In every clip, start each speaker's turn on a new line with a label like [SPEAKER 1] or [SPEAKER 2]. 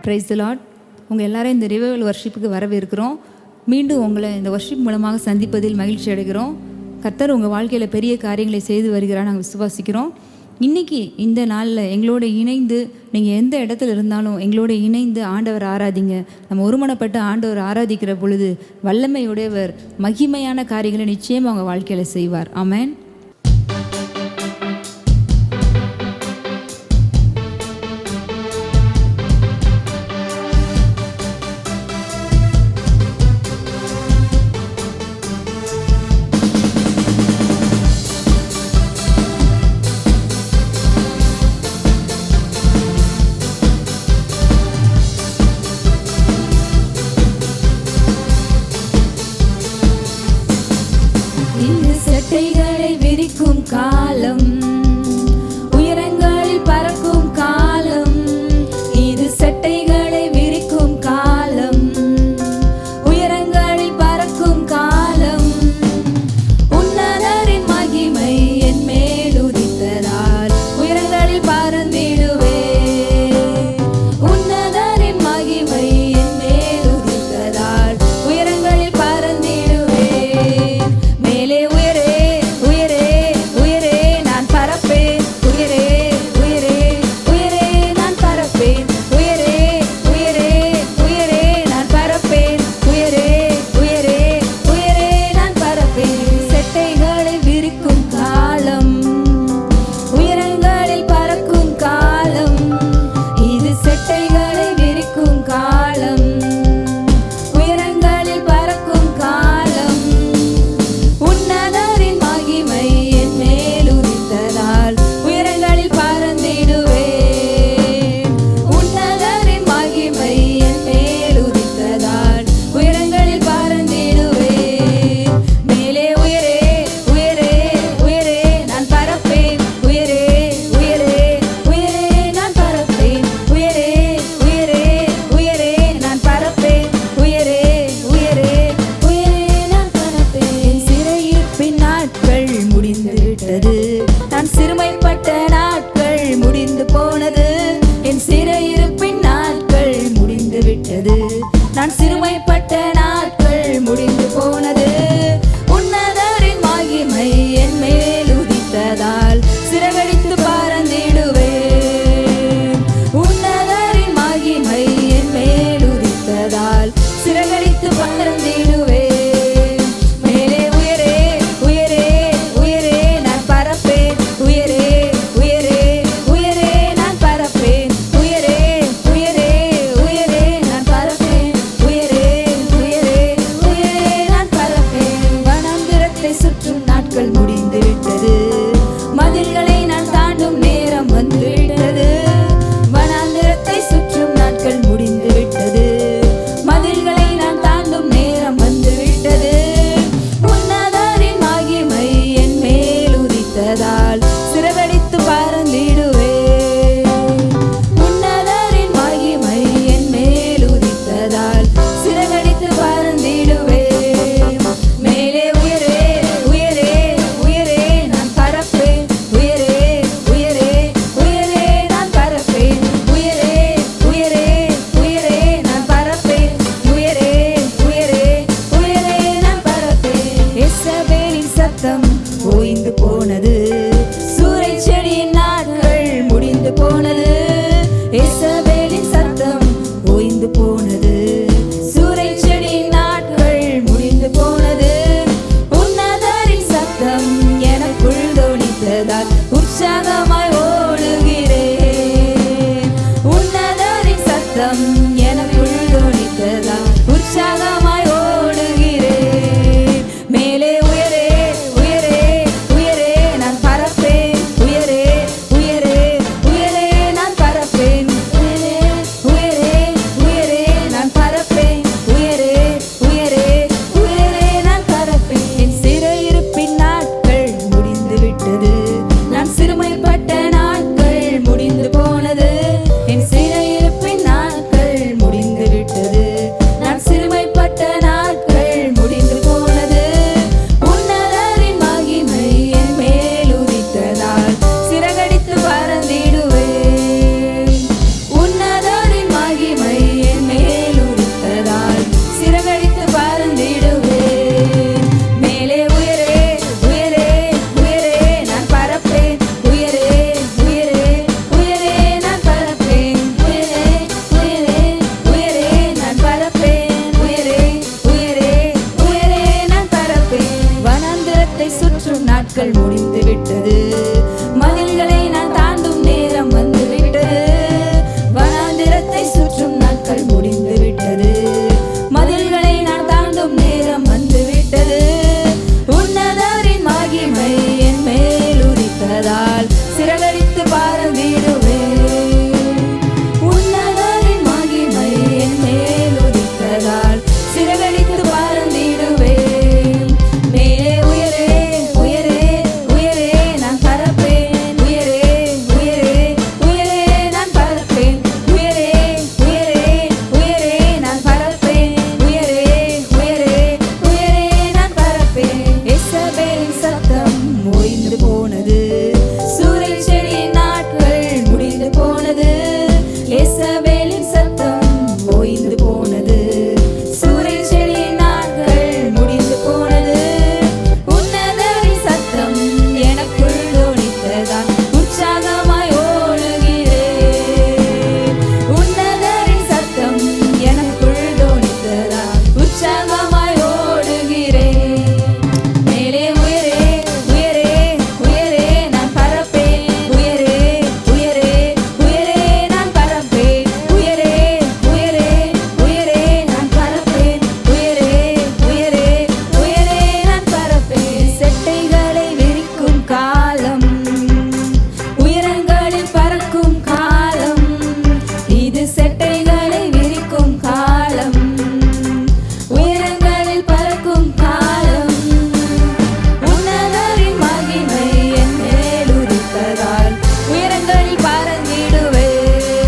[SPEAKER 1] Praise the Lord. உங்கள் எல்லாரும் இந்த ரிவைவல் வர்ஷிப்புக்கு வரவேற்கிறோம். மீண்டும் உங்களை இந்த வர்ஷிப் மூலமாக சந்திப்பதில் மகிழ்ச்சி அடைகிறோம். கர்த்தர் உங்கள் வாழ்க்கையில் பெரிய காரியங்களை செய்து வருகிறார் நாங்கள் விசுவாசிக்கிறோம். இன்றைக்கி இந்த நாளில் எங்களோட இணைந்து நீங்கள் எந்த இடத்துல இருந்தாலும் எங்களோட இணைந்து ஆண்டவர் ஆராதிங்க. நம்ம ஒருமனப்பட்டு ஆண்டவர் ஆராதிக்கிற பொழுது வல்லமையுடையவர் மகிமையான காரியங்களை நிச்சயமாக அவங்க வாழ்க்கையில் செய்வார். ஆமென். காலம் உயரங்களில் பறக்கும் காலம், இது சட்டைகளை விரிக்கும் காலம், உயரங்களில் பறக்கும் காலம். உன்னதரின் மகிமை என் மேல் உதித்ததால் உயரங்களில் பறந்திடுவே. உன்னதரின் மகிமை என் மேல் உதித்ததால் உயரங்களில் பறந்திடுவே. மேலே உயரே நான் சிறுமைப்பட்ட நாட்கள் முடிந்து போனது. என் சிறையிருப்பின் நாட்கள் முடிந்து விட்டது. நான் சிறுமைப்பட்ட நாட்கள் முடிந்து போனது. உன்னதரின் மகிமை என் மேல் உதித்ததால் சிறகடித்து பறந்திடுவேன். உன்னதரின் மகிமை என் மேல் உதித்ததால் சிறகடித்து பறந்திடுவேன். சிறகடித்து பறந்திடுவேன். உன்னதரின் மகிமை என் மேல் உதித்ததால் சிறகடித்து பறந்திடுவேன். மேலே உயரே உயரே உயரே நான் பறப்பேன். உயரே உயரே உயரே நான் பறப்பேன். உயரே உயரே உயரே நான் பறப்பேன். உயரே உயரே உயரே நான் பறப்பேன். எசபேலின் சத்தம் ஓய்ந்து போனது. செடியின் நாட்கள் முடிந்து போனது. எசபேலின் சத்தம் ஓய்ந்து போனது. சூரை செடியின் நாட்கள் முடிந்து போனது. உன்னதரின் சத்தம் எனக்குள் தொனித்ததால் உற்சாகமாய் ஓடுகிறேன். உன்னதரின் சத்தம் எனக்குள் தொனித்ததால் உற்சாகமாய் ஓடுகிறேன். மேலே உயரே உயரே உயரே நான் நாட்கள் முடிந்து விட்டது. மதில்களை நான் தாண்டும் நேரம் வந்து விட்டது. வனாந்திரத்தை சுற்றும் நாட்கள் முடிந்து விட்டது. மதில்களை நான் தாண்டும் நேரம் வந்து விட்டது. உன்னதரின் மகிமை என் மேல் உதித்ததால் சிறகடித்து பறந்திடுவேன். உன்னதரின் மகிமை என் மேல் உதித்ததால் சிறகடித்து பறந்திடுவேன். மேலே உயரே உயரே உயரே நான் பறப்பேன். உயரே உயரே உயரே நான் பறப்பேன். உயரே உயரே உயரே நான் பறப்பேன். உயரே உயரே உயரே நான் பறப்பேன். எசபேலின் சத்தம் ஓய்ந்து போனது. சூறை செடியின் நாட்கள் முடிந்து போனது. எசபேலின் சத்தம் ஓய்ந்து போனது. சூறை செடியின் நாட்கள் முடிந்து போனது. உன்னதரின் சத்தம் எனக்குள் ஒலித்ததால் உற்சாகமாய் ஓடுகிறேன். உன்னதரின் சத்தம் எனக்குள் ஒலித்ததால் உற்சாகமாய் ஓடுகிறேன். மேலே உயரே உயரே உயரே நான் பறப்பேன். உயரே உயரே உயரே நான் பறப்பேன். உயரே உயரே உயரே நான் பறப்பேன். உயரே உயரே உயரே நான் பறப்பேன். செட்டைகளை விரிக்கும் காலம், உயரங்களில் பறக்கும் காலம். இது செட்டைகளை விரிக்கும் காலம், உயரங்களில் பறக்கும் காலம். உன்னதரின் மகிமை என் மேல் உதித்ததால் உயரங்களில் பறந்திடுவேன்.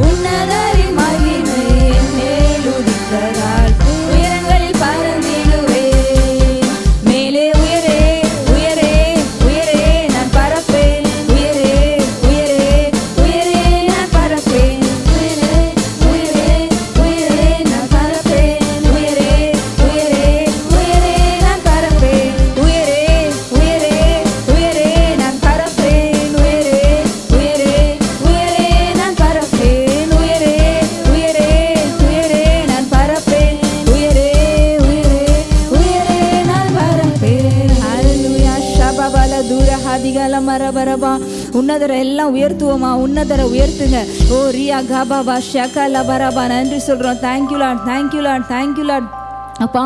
[SPEAKER 1] உன்னதரின் மகிமை என் மேல் உதித்ததால் உயரங்களில் பறந்திடுவேன். மேலே உயரே உயரே உயரே நான் பறப்பேன். உயரே உயரே உயரே நான் பறப்பேன். உயரே உயரே உயரே நான் பறப்பேன். உயரே உயரே உயரே நான் பறப்பேன். உயரே உயரே உயரே நான் பறப்பேன். உயரே உயரே உயரே நான் பறப்பேன். உயரே உயரே உயரே நான் பறப்பேன். உயரே உயரே உயரே நான் பறப்பேன். ஹல்லேலூயா. ஷபபல தூர ஹதிகல மரபரபா. உன்னதரை எல்லாம் உயர்த்துவோமா? உன்னதரை உயர்த்துங்க. ஓ ரியா கபாபா ஷகல பரபா. நன்றி சொல்றோம். Thank you Lord, thank you Lord, thank you Lord. அப்பா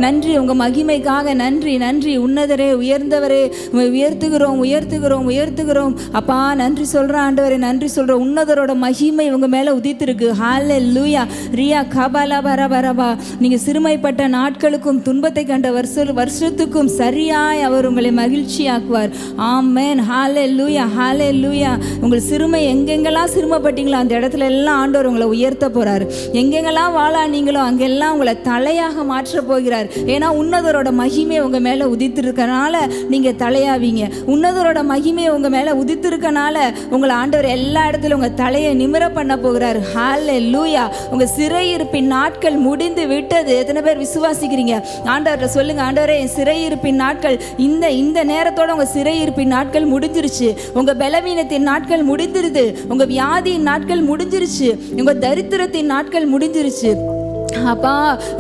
[SPEAKER 1] நன்றி, உங்கள் மகிமைக்காக நன்றி. நன்றி உன்னதரே, உயர்ந்தவரே, உயர்த்துகிறோம் உயர்த்துகிறோம் உயர்த்துகிறோம். அப்பா நன்றி சொல்கிறோம் ஆண்டவரே, நன்றி சொல்கிறோம். உன்னதரோட மகிமை உங்கள் மேலே உதித்திருக்கு. ஹல்லேலூயா. ரியா கபாலா பரபரபா. நீங்கள் சிறுமைப்பட்ட நாட்களுக்கும் துன்பத்தை கண்ட வருஷத்துக்கும் சரியாய் அவர் உங்களை மகிழ்ச்சியாக்குவார். ஆமென். ஹல்லேலூயா ஹல்லேலூயா. உங்கள் சிறுமை எங்கெங்கெல்லாம் சிறுமைப்பட்டீங்களோ அந்த இடத்துல எல்லாம் ஆண்டவர் உங்களை உயர்த்த போகிறார். எங்கெங்கெல்லாம் வாழானீங்களோ அங்கெல்லாம் உங்களை தலையாக மாற்ற போகிறார். ஏன்னா உன்னதரோட மகிமை உங்க மேல உதித்திருக்கனால நீங்க தலையாவீங்க. உன்னதரோட மகிமை உங்க மேல உதித்திருக்கனால உங்களை ஆண்டவர் எல்லா இடத்துல உங்க தலையை நிமிர பண்ண போகிறார். ஹல்லேலூயா. உங்க சிறையிருப்பின் நாட்கள் முடிந்து விட்டது. எத்தனை பேர் விசுவாசிக்கிறீங்க? ஆண்டவர்கிட்ட சொல்லுங்க, ஆண்டவரே என் சிறையிருப்பின் நாட்கள் இந்த நேரத்தோட உங்க சிறையிருப்பின் நாட்கள் முடிஞ்சிருச்சு. உங்க பலவீனத்தின் நாட்கள் முடிஞ்சிருது. உங்க வியாதியின் நாட்கள் முடிஞ்சிருச்சு. உங்க தரித்திரத்தின் நாட்கள் முடிஞ்சிருச்சு. அப்பா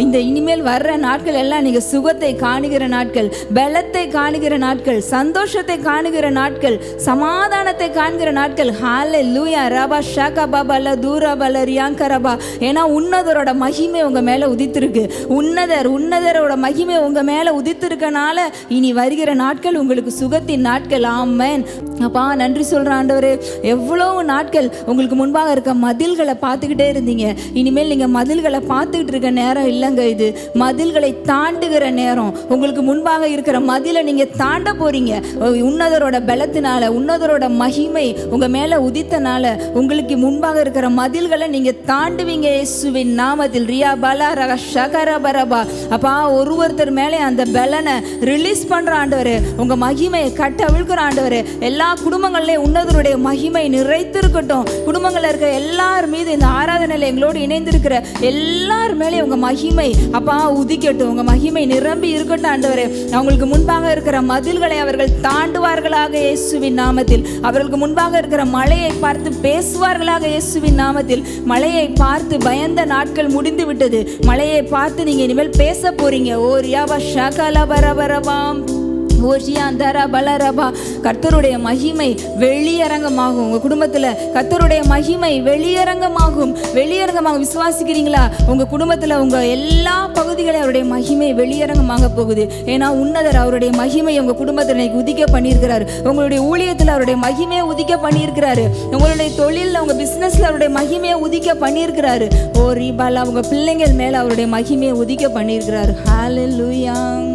[SPEAKER 1] இந்த இனிமேல் வர்ற நாட்கள் எல்லாம் நீங்க சுகத்தை காணுகிற நாட்கள், பலத்தை காணுகிற நாட்கள், சந்தோஷத்தை காணுகிற நாட்கள், சமாதானத்தை காண்கிற நாட்கள். ஹல்லேலூயா. ரபா ஷாகா பாபா தூரா பல ரியாங்கரபா. ஏன்னா உன்னதரோட மகிமை உங்க மேல உதித்திருக்கு. உன்னதரோட மகிமை உங்க மேல உதித்திருக்கனால இனி வருகிற நாட்கள் உங்களுக்கு சுகத்தின் நாட்கள். ஆமென். அப்பா நன்றி சொல்ற ஆண்டவரே. எவ்வளவு நாட்கள் உங்களுக்கு முன்பாக இருக்க மதில்களை பார்த்துக்கிட்டே இருந்தீங்க. இனிமேல் நீங்க மதில்களை பார்த்துக்கிட்டு இருக்க நேரம் இல்லைங்க. இது மதில்களை தாண்டுகிற நேரம். உங்களுக்கு முன்பாக இருக்கிற மதிலை நீங்க தாண்ட போறீங்க. உன்னதரோட பலத்தினால, உன்னதரோட மகிமை உங்க மேல உதித்தனால உங்களுக்கு முன்பாக இருக்கிற மதில்களை நீங்க தாண்டுவீங்க. இயேசுவின் நாமத்தில். ரியா பலா ரக ஷகர பரபா. அப்பா ஒருத்தர் மேலே அந்த பலனை ரிலீஸ் பண்ற ஆண்டவரே. உங்க மகிமையை கட்ட அவிழ்க்கிற ஆண்டவரே. எல்லா குடும்பங்கள்லயும் உன்னதருடைய மகிமை நிறைத்திருக்கட்டும். குடும்பங்கள்ல இருக்க எல்லார் மீது இந்த ஆராதனையில எங்களோடு இணைந்திருக்கிற எல்லார் மேலே உங்க மகிமை அப்பா உதிக்கட்டும். உங்க மகிமை நிரம்பி இருக்கட்டும் ஆண்டவரே. அவங்களுக்கு முன்பாக இருக்கிற மதில்களை அவர்கள் தாண்டுவார்களாக இயேசுவின் நாமத்தில். அவர்களுக்கு முன்பாக இருக்கிற மலையை பார்த்து பேசுவார்களாக இயேசுவின் நாமத்தில். மலையை பார்த்து பயந்த நாட்கள் முடிந்து விட்டது. மலையை பார்த்து நீங்க இனிமேல் பேச போறீங்க. ஓ ரியாவா ஷகல பரபரபாம். ஓஷியாந்தரா பலரபா. கர்த்தருடைய மகிமை வெளியரங்கமாகும். உங்கள் குடும்பத்தில் கர்த்தருடைய மகிமை வெளியரங்கமாகும். விசுவாசிக்கிறீங்களா? உங்கள் குடும்பத்தில் உங்கள் எல்லா பகுதிகளையும் அவருடைய மகிமை வெளியரங்கமாக போகுது. ஏன்னா உன்னதர் அவருடைய மகிமை உங்கள் குடும்பத்தில் இன்னைக்கு உதிக்க பண்ணியிருக்கிறாரு. உங்களுடைய ஊழியத்தில் அவருடைய மகிமையை உதிக்க பண்ணியிருக்கிறாரு. உங்களுடைய தொழிலில் உங்கள் பிஸ்னஸில் அவருடைய மகிமையை உதிக்க பண்ணியிருக்கிறாரு. ஓ ரீபாலா, உங்கள் பிள்ளைங்கள் மேலே அவருடைய மகிமையை உதிக்க பண்ணியிருக்கிறாரு. ஹல்லேலூயா.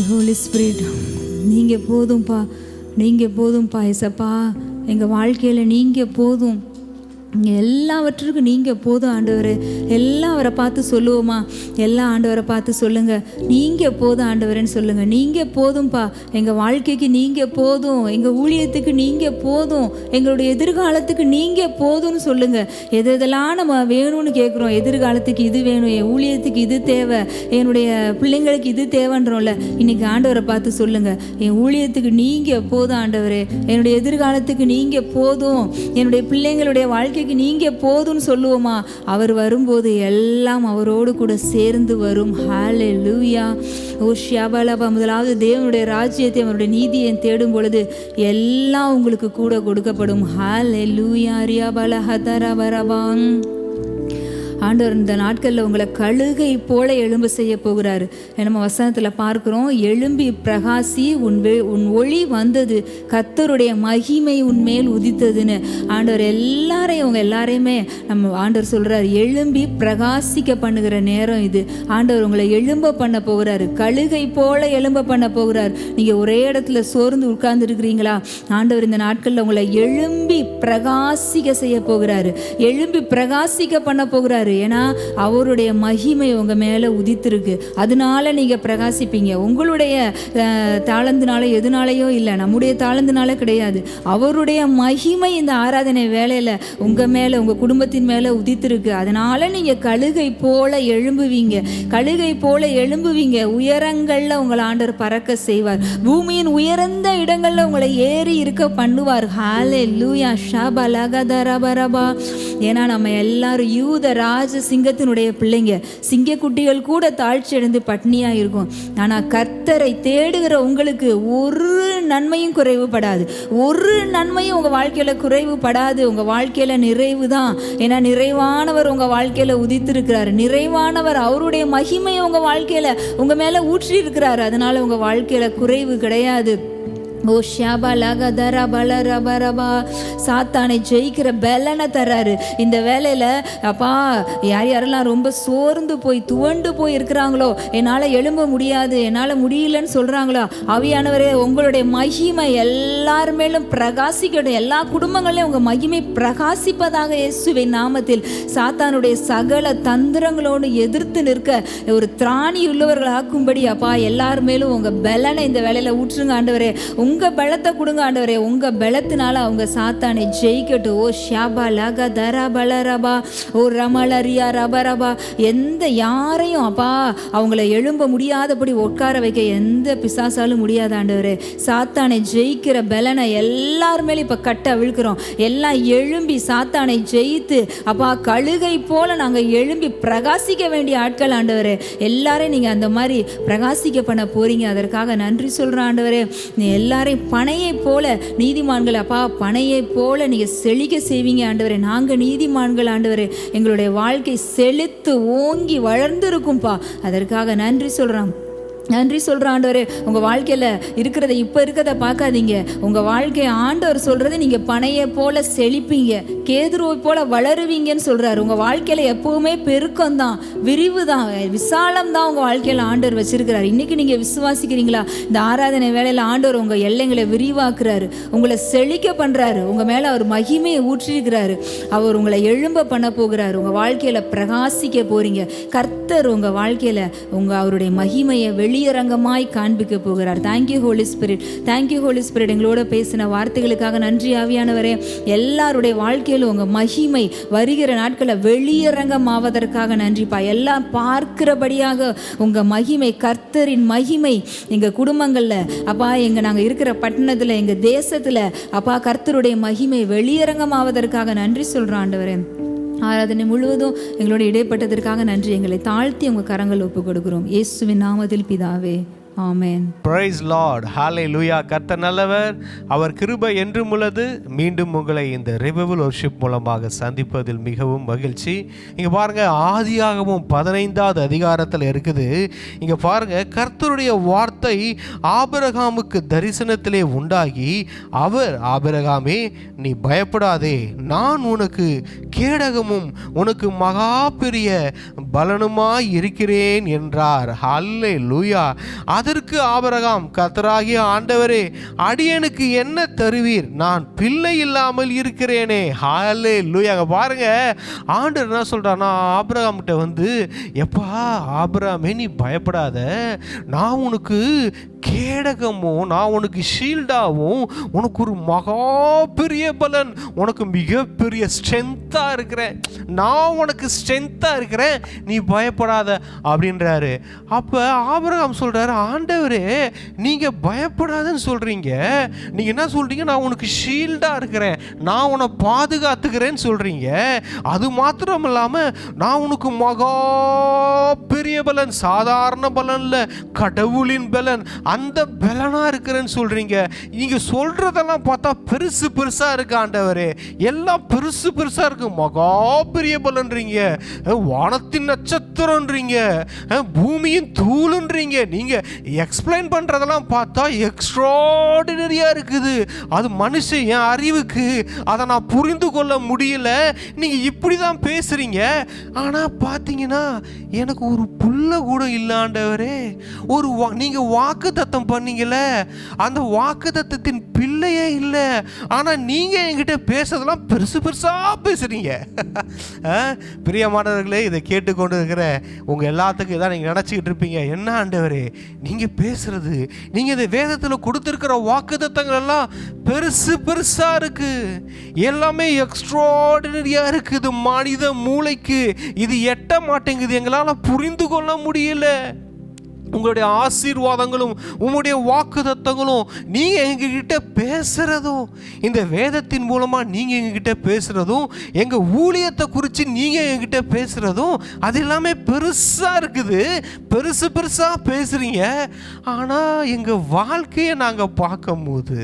[SPEAKER 1] Thank you Holi spirit. நீங்கள் போதும்ப்பா, நீங்கள் போதும்ப்பா ஏசப்பா. எங்கள் வாழ்க்கையில் நீங்கள் போதும், எல்லாவற்றுக்கும் நீங்கள் போதும் ஆண்டவரே. எல்லாம் அவரை பார்த்து சொல்லுவோமா? எல்லாம் ஆண்டவரை பார்த்து சொல்லுங்கள், நீங்கள் போதும் ஆண்டவரேன்னு சொல்லுங்கள். நீங்கள் போதும்ப்பா, எங்கள் வாழ்க்கைக்கு நீங்கள் போதும், எங்கள் ஊழியத்துக்கு நீங்கள் போதும், எங்களுடைய எதிர்காலத்துக்கு நீங்கள் போதும்னு சொல்லுங்கள். எதெல்லாம் நம்ம வேணும்னு கேட்குறோம், எதிர்காலத்துக்கு இது வேணும், என் ஊழியத்துக்கு இது தேவை, என்னுடைய பிள்ளைங்களுக்கு இது தேவைன்றோம்ல, இன்றைக்கி ஆண்டவரை பார்த்து சொல்லுங்கள், என் ஊழியத்துக்கு நீங்கள் போதும் ஆண்டவரே, என்னுடைய எதிர்காலத்துக்கு நீங்கள் போதும், என்னுடைய பிள்ளைங்களுடைய வாழ்க்கை நீங்க போதும்னு சொல்லுவோமா? அவர் வரும்போது எல்லாம் அவரோடு கூட சேர்ந்து வரும். ஹல்லேலூயா. ஓ ஷியாபலபா. முதலாவது தேவனுடைய ராஜ்யத்தை அவருடைய நீதியை தேடும் பொழுது எல்லாம் உங்களுக்கு கூட கொடுக்கப்படும். ஹல்லேலூயா. ரியாபல ஹதரபரபாம். ஆண்டவர் இந்த நாட்களில் உங்களை கழுகை போல எழும்ப செய்ய போகிறாரு. நம்ம வசனத்தில் பார்க்குறோம், எழும்பி பிரகாசி, உன் ஒளி வந்தது, கர்த்தருடைய மகிமை உன்மேல் உதித்ததுன்னு. ஆண்டவர் எல்லாரையுமே நம்ம ஆண்டவர் சொல்கிறார், எழும்பி பிரகாசிக்க பண்ணுகிற நேரம் இது. ஆண்டவர் உங்களை எழும்ப பண்ண போகிறாரு, கழுகை போல எழும்ப பண்ண போகிறார். நீங்கள் ஒரே இடத்துல சோர்ந்து உட்கார்ந்து இருக்கிறீங்களா? ஆண்டவர் இந்த நாட்களில் உங்களை எழும்பி பிரகாசிக்க செய்ய போகிறாரு, எழும்பி பிரகாசிக்க பண்ண போகிறாரு. ஏன்னா அவருடைய மகிமை உங்க மேல உதித்திருக்கு, அதனால நீங்க பிரகாசிப்பீங்க. உங்களுடைய தாளந்தினால எதுனாலையோ இல்லை, நம்முடைய தாளந்தினால கிடையாது, அவருடைய மகிமை இந்த ஆராதனை வேலையில உங்க மேல உங்க குடும்பத்தின் மேல உதித்திருக்கு. அதனால நீங்க கழுகை போல எழும்புவீங்க, கழுகை போல எழும்புவீங்க. உயரங்கள்ல உங்களை ஆண்டவர் பறக்க செய்வார், பூமியின் உயர்ந்த இடங்கள்ல உங்களை ஏறி இருக்க பண்ணுவார். ஹல்லேலூயா. ஷபலகதரபரபா. ஏன்னா நம்ம எல்லாரும் யூத ராஜ சிங்கத்தினுடைய பிள்ளைங்க. சிங்கக்குட்டிகள் கூட தாழ்ச்சி அடைந்து பட்னியா இருக்கும். ஆனா கர்த்தரை தேடுகிற உங்களுக்கு ஒரு நன்மையும் குறைவுபடாது, ஒரு நன்மையும் உங்க வாழ்க்கையில குறைவுபடாது. உங்க வாழ்க்கையில நிறைவு தான். ஏன்னா நிறைவானவர் உங்க வாழ்க்கையில உதித்திருக்கிறார், நிறைவானவர் அவருடைய மகிமையை உங்க வாழ்க்கையில உங்க மேல ஊற்றி இருக்கிறார். அதனால உங்க வாழ்க்கையில குறைவு கிடையாது. ஓ ஷாபலகதரபலரபரபா. சாத்தானை ஜெயிக்கிற பலனை தர்றாரு இந்த வேலையில. அப்பா, யாரெல்லாம் ரொம்ப சோர்ந்து போய் துவண்டு போய் இருக்கிறாங்களோ, என்னால் எழும்ப முடியாது, என்னால் முடியலன்னு சொல்றாங்களோ, ஆவியானவரே உங்களுடைய மகிமை எல்லார் மேலும் பிரகாசிக்கட்டும். எல்லா குடும்பங்களையும் உங்க மகிமை பிரகாசிப்பதாக இயேசுவின் நாமத்தில். சாத்தானுடைய சகல தந்திரங்களோடு எதிர்த்து நிற்க ஒரு திராணி உள்ளவர்கள் ஆக்கும்படி அப்பா எல்லார் மேலும் உங்க பலனை இந்த வேலையில ஊற்றுங்க ஆண்டவரே. உங்க பலத்தை கொடுங்க ஆண்டவரே, உங்க பலத்தினால அவங்க சாத்தானை ஜெயிக்கட்டும். ஓ ஷாபா லக தரபலரபா. ஓ ரமலரியா ரபரபா. எந்த யாரையும் அப்பா அவங்கள எழும்ப முடியாதபடி உட்கார வைக்க எந்த பிசாசாலும் முடியாத ஆண்டவரே. சாத்தானை ஜெயிக்கிற பலனை எல்லார் மேலும் இப்ப கட்ட அவிழ்க்கிறோம். எல்லாம் எழும்பி சாத்தானை ஜெயித்து அப்பா கழுகை போல நாங்க எழும்பி பிரகாசிக்க வேண்டிய ஆட்கள் ஆண்டவரே. எல்லாரையும் நீங்க அந்த மாதிரி பிரகாசிக்க பண்ண போறீங்க, அதற்காக நன்றி சொல்றேன் ஆண்டவரே. நீ எல்லாரையும் பனையை போல நீதிமான்கள் அப்பா, பனையை போல நீங்க செழிக்க செய்வீங்க ஆண்டவரே. நாங்க நீதிமான்கள் ஆண்டவரே, எங்களுடைய வாழ்க்கை செழித்து ஓங்கி வளர்ந்து இருக்கும்பா, அதற்காக நன்றி சொல்றோம். நன்றி சொல்கிறேன் ஆண்டவரே. உங்கள் வாழ்க்கையில் இருக்கிறத இப்போ இருக்கிறத பார்க்காதீங்க. உங்கள் வாழ்க்கையை ஆண்டவர் சொல்கிறது, நீங்கள் பனையை போல செழிப்பீங்க, கேதுருவை போல வளருவீங்கன்னு சொல்கிறாரு. உங்கள் வாழ்க்கையில் எப்போவுமே பெருக்கம் தான், விரிவு தான், விசாலம் தான் உங்கள் வாழ்க்கையில் ஆண்டவர் வச்சிருக்கிறார். இன்றைக்கி நீங்கள் விசுவாசிக்கிறீங்களா? இந்த ஆராதனை வேளையில் ஆண்டவர் உங்கள் எல்லைங்களை விரிவாக்குறாரு, உங்களை செழிக்க பண்ணுறாரு, உங்கள் மேலே அவர் மகிமையை ஊற்றிருக்கிறாரு. அவர் உங்களை எழும்ப பண்ண போகிறாரு. உங்கள் வாழ்க்கையில் பிரகாசிக்க போகிறீங்க. கர்த்தர் உங்கள் வாழ்க்கையில் அவருடைய மகிமையை வெளியரங்கமாய் காண்பிக்க போகிறார். Thank you Holi Spirit. Thank you Holi Spirit. எங்களோட பேசின வார்த்தைகளுக்காக நன்றி ஆவியானவரே. எல்லாருடைய வாழ்க்கையிலும் உங்க மகிமை வருகிற நாட்களில் வெளியரங்கமாவதற்காக நன்றிப்பா. எல்லாம் பார்க்கிறபடியாக உங்க மகிமை, கர்த்தரின் மகிமை எங்க குடும்பங்கள்ல அப்பா, நாங்க இருக்கிற பட்டணத்துல, எங்க தேசத்துல அப்பா, கர்த்தருடைய மகிமை வெளியரங்கமாவதற்காக நன்றி சொல்றோம் ஆண்டவரே. ஆராதனை முழுவதும் எங்களோட இடைப்பட்டதற்காக நன்றி. எங்களை தாழ்த்தி உங்க கரங்கள் ஒப்பு கொடுக்கிறோம் இயேசுவின் நாமத்தில் பிதாவே, ஆமென்.
[SPEAKER 2] Praise Lord. Hallelujah. கர்த்தர் நல்லவர், அவர் கிருபை என்றும் உள்ளது. மீண்டும் உங்களை இந்த ரிவைவல் வொர்ஷிப் மூலமாக சந்திப்பதில் மிகவும் மகிழ்ச்சி. இங்க பாருங்க, ஆதியாகமம் 15வது அதிகாரத்தில் இருக்குது. இங்க பாருங்க, கர்த்தருடைய வார்த்தை வார்த்தை ஆபிரகாமுக்கு தரிசனத்திலே உண்டாகி, அவர், ஆபிரகாமே நீ பயப்படாதே, நான் உனக்கு கேடகமும் உனக்கு மகா பெரிய பலனுமாய் இருக்கிறேன் என்றார். ஹல்லேலூயா. அதற்கு ஆபிரகாம், கர்த்தராகிய ஆண்டவரே, அடியனுக்கு என்ன தருவீர்? நான் பிள்ளை இல்லாமல் இருக்கிறேனே. ஹல்லேலூயா. பாருங்க, ஆண்டவர் என்ன சொல்றாருன்னா ஆபிரகாம் கிட்ட வந்து, எப்பா ஆபிரகாமே நீ பயப்படாத, நான் உனக்கு கேடகமும் நான் உனக்கு ஷீல்டாவும் உனக்கு ஒரு மகா பெரிய பலன், உனக்கு மிகப்பெரிய ஸ்ட்ரென்த்தா இருக்கிறேன், நான் உனக்கு ஸ்ட்ரென்த்தா இருக்கிறேன், நீ பயப்படாத அப்படின்றாரு. அப்ப ஆபிரகாம் சொல்றாரு, ஆண்டவரே நீங்க பயப்படாதன்னு சொல்றீங்க, நீங்க என்ன சொல்றீங்க? நான் உனக்கு ஷீல்டா இருக்கிறேன், நான் உன்னை பாதுகாத்துக்கிறேன்னு சொல்றீங்க, அது மாத்திரம் இல்லாம நான் உனக்கு மகா பெரிய பலன், சாதாரண பலன் இல்ல, கடவுளின் பலன், அந்த பலனா இருக்கிறேன்னு சொல்றீங்க. நீங்க சொல்றதெல்லாம் பார்த்தா பெருசு பெருசா இருக்கு ஆண்டவரே, எல்லாம் பெருசு பெருசா இருக்கு, மகா பெரிய பலன்றீங்க, வானத்தின் நட்சத்திரம்ன்றீங்க, பூமியின் தூளுன்றீங்க. நீங்க எக்ஸ்பிளைன் பண்றதெல்லாம் பார்த்தா எக்ஸ்ட்ராடினரியா இருக்குது, அது மனுஷன் என் அறிவுக்கு அதை நான் புரிந்து கொள்ள முடியல, நீங்க இப்படிதான் பேசுறீங்க. ஆனா பாத்தீங்கன்னா எனக்கு ஒரு புள்ள கூட இல்ல ஆண்டவரே, நீங்க வாக்குத்தத்தம் பண்ணீங்கல, அந்த வாக்குத்தத்தத்தின் பிள்ளையே இல்லை, ஆனா நீங்க என்கிட்ட பேசுறதெல்லாம் பெருசு பெருசா பேசுறீங்க. பிரியமானவர்களே, இதை கேட்டுக்கொண்டு இருக்கிற உங்க எல்லாத்துக்கும் இதான் நீங்க நினைச்சுக்கிட்டு இருப்பீங்க, என்ன ஆண்டவரே நீங்க பேசுறது, நீங்க இந்த வேதத்துல கொடுத்திருக்கிற வாக்குத்தத்தங்கள் எல்லாம் பெருசு பெருசா இருக்கு, எல்லாமே எக்ஸ்ட்ராடினரியா இருக்குது, மனித மூளைக்கு இது எட்ட மாட்டேங்குது, எங்களால புரிந்து கொள்ள முடியல. உங்களுடைய ஆசீர்வாதங்களும் உங்களுடைய வாக்குத்தத்தங்களும் நீங்க எங்ககிட்ட பேசுறதும், இந்த வேதத்தின் மூலமா நீங்க எங்ககிட்ட பேசுறதும், எங்க ஊழியத்தை குறித்து நீங்க எங்ககிட்ட பேசுறதும், அது எல்லாமே பெருசா இருக்குது, பெருசு பெருசா பேசுறீங்க. ஆனா எங்க வாழ்க்கையை நாங்க பார்க்கும்போது,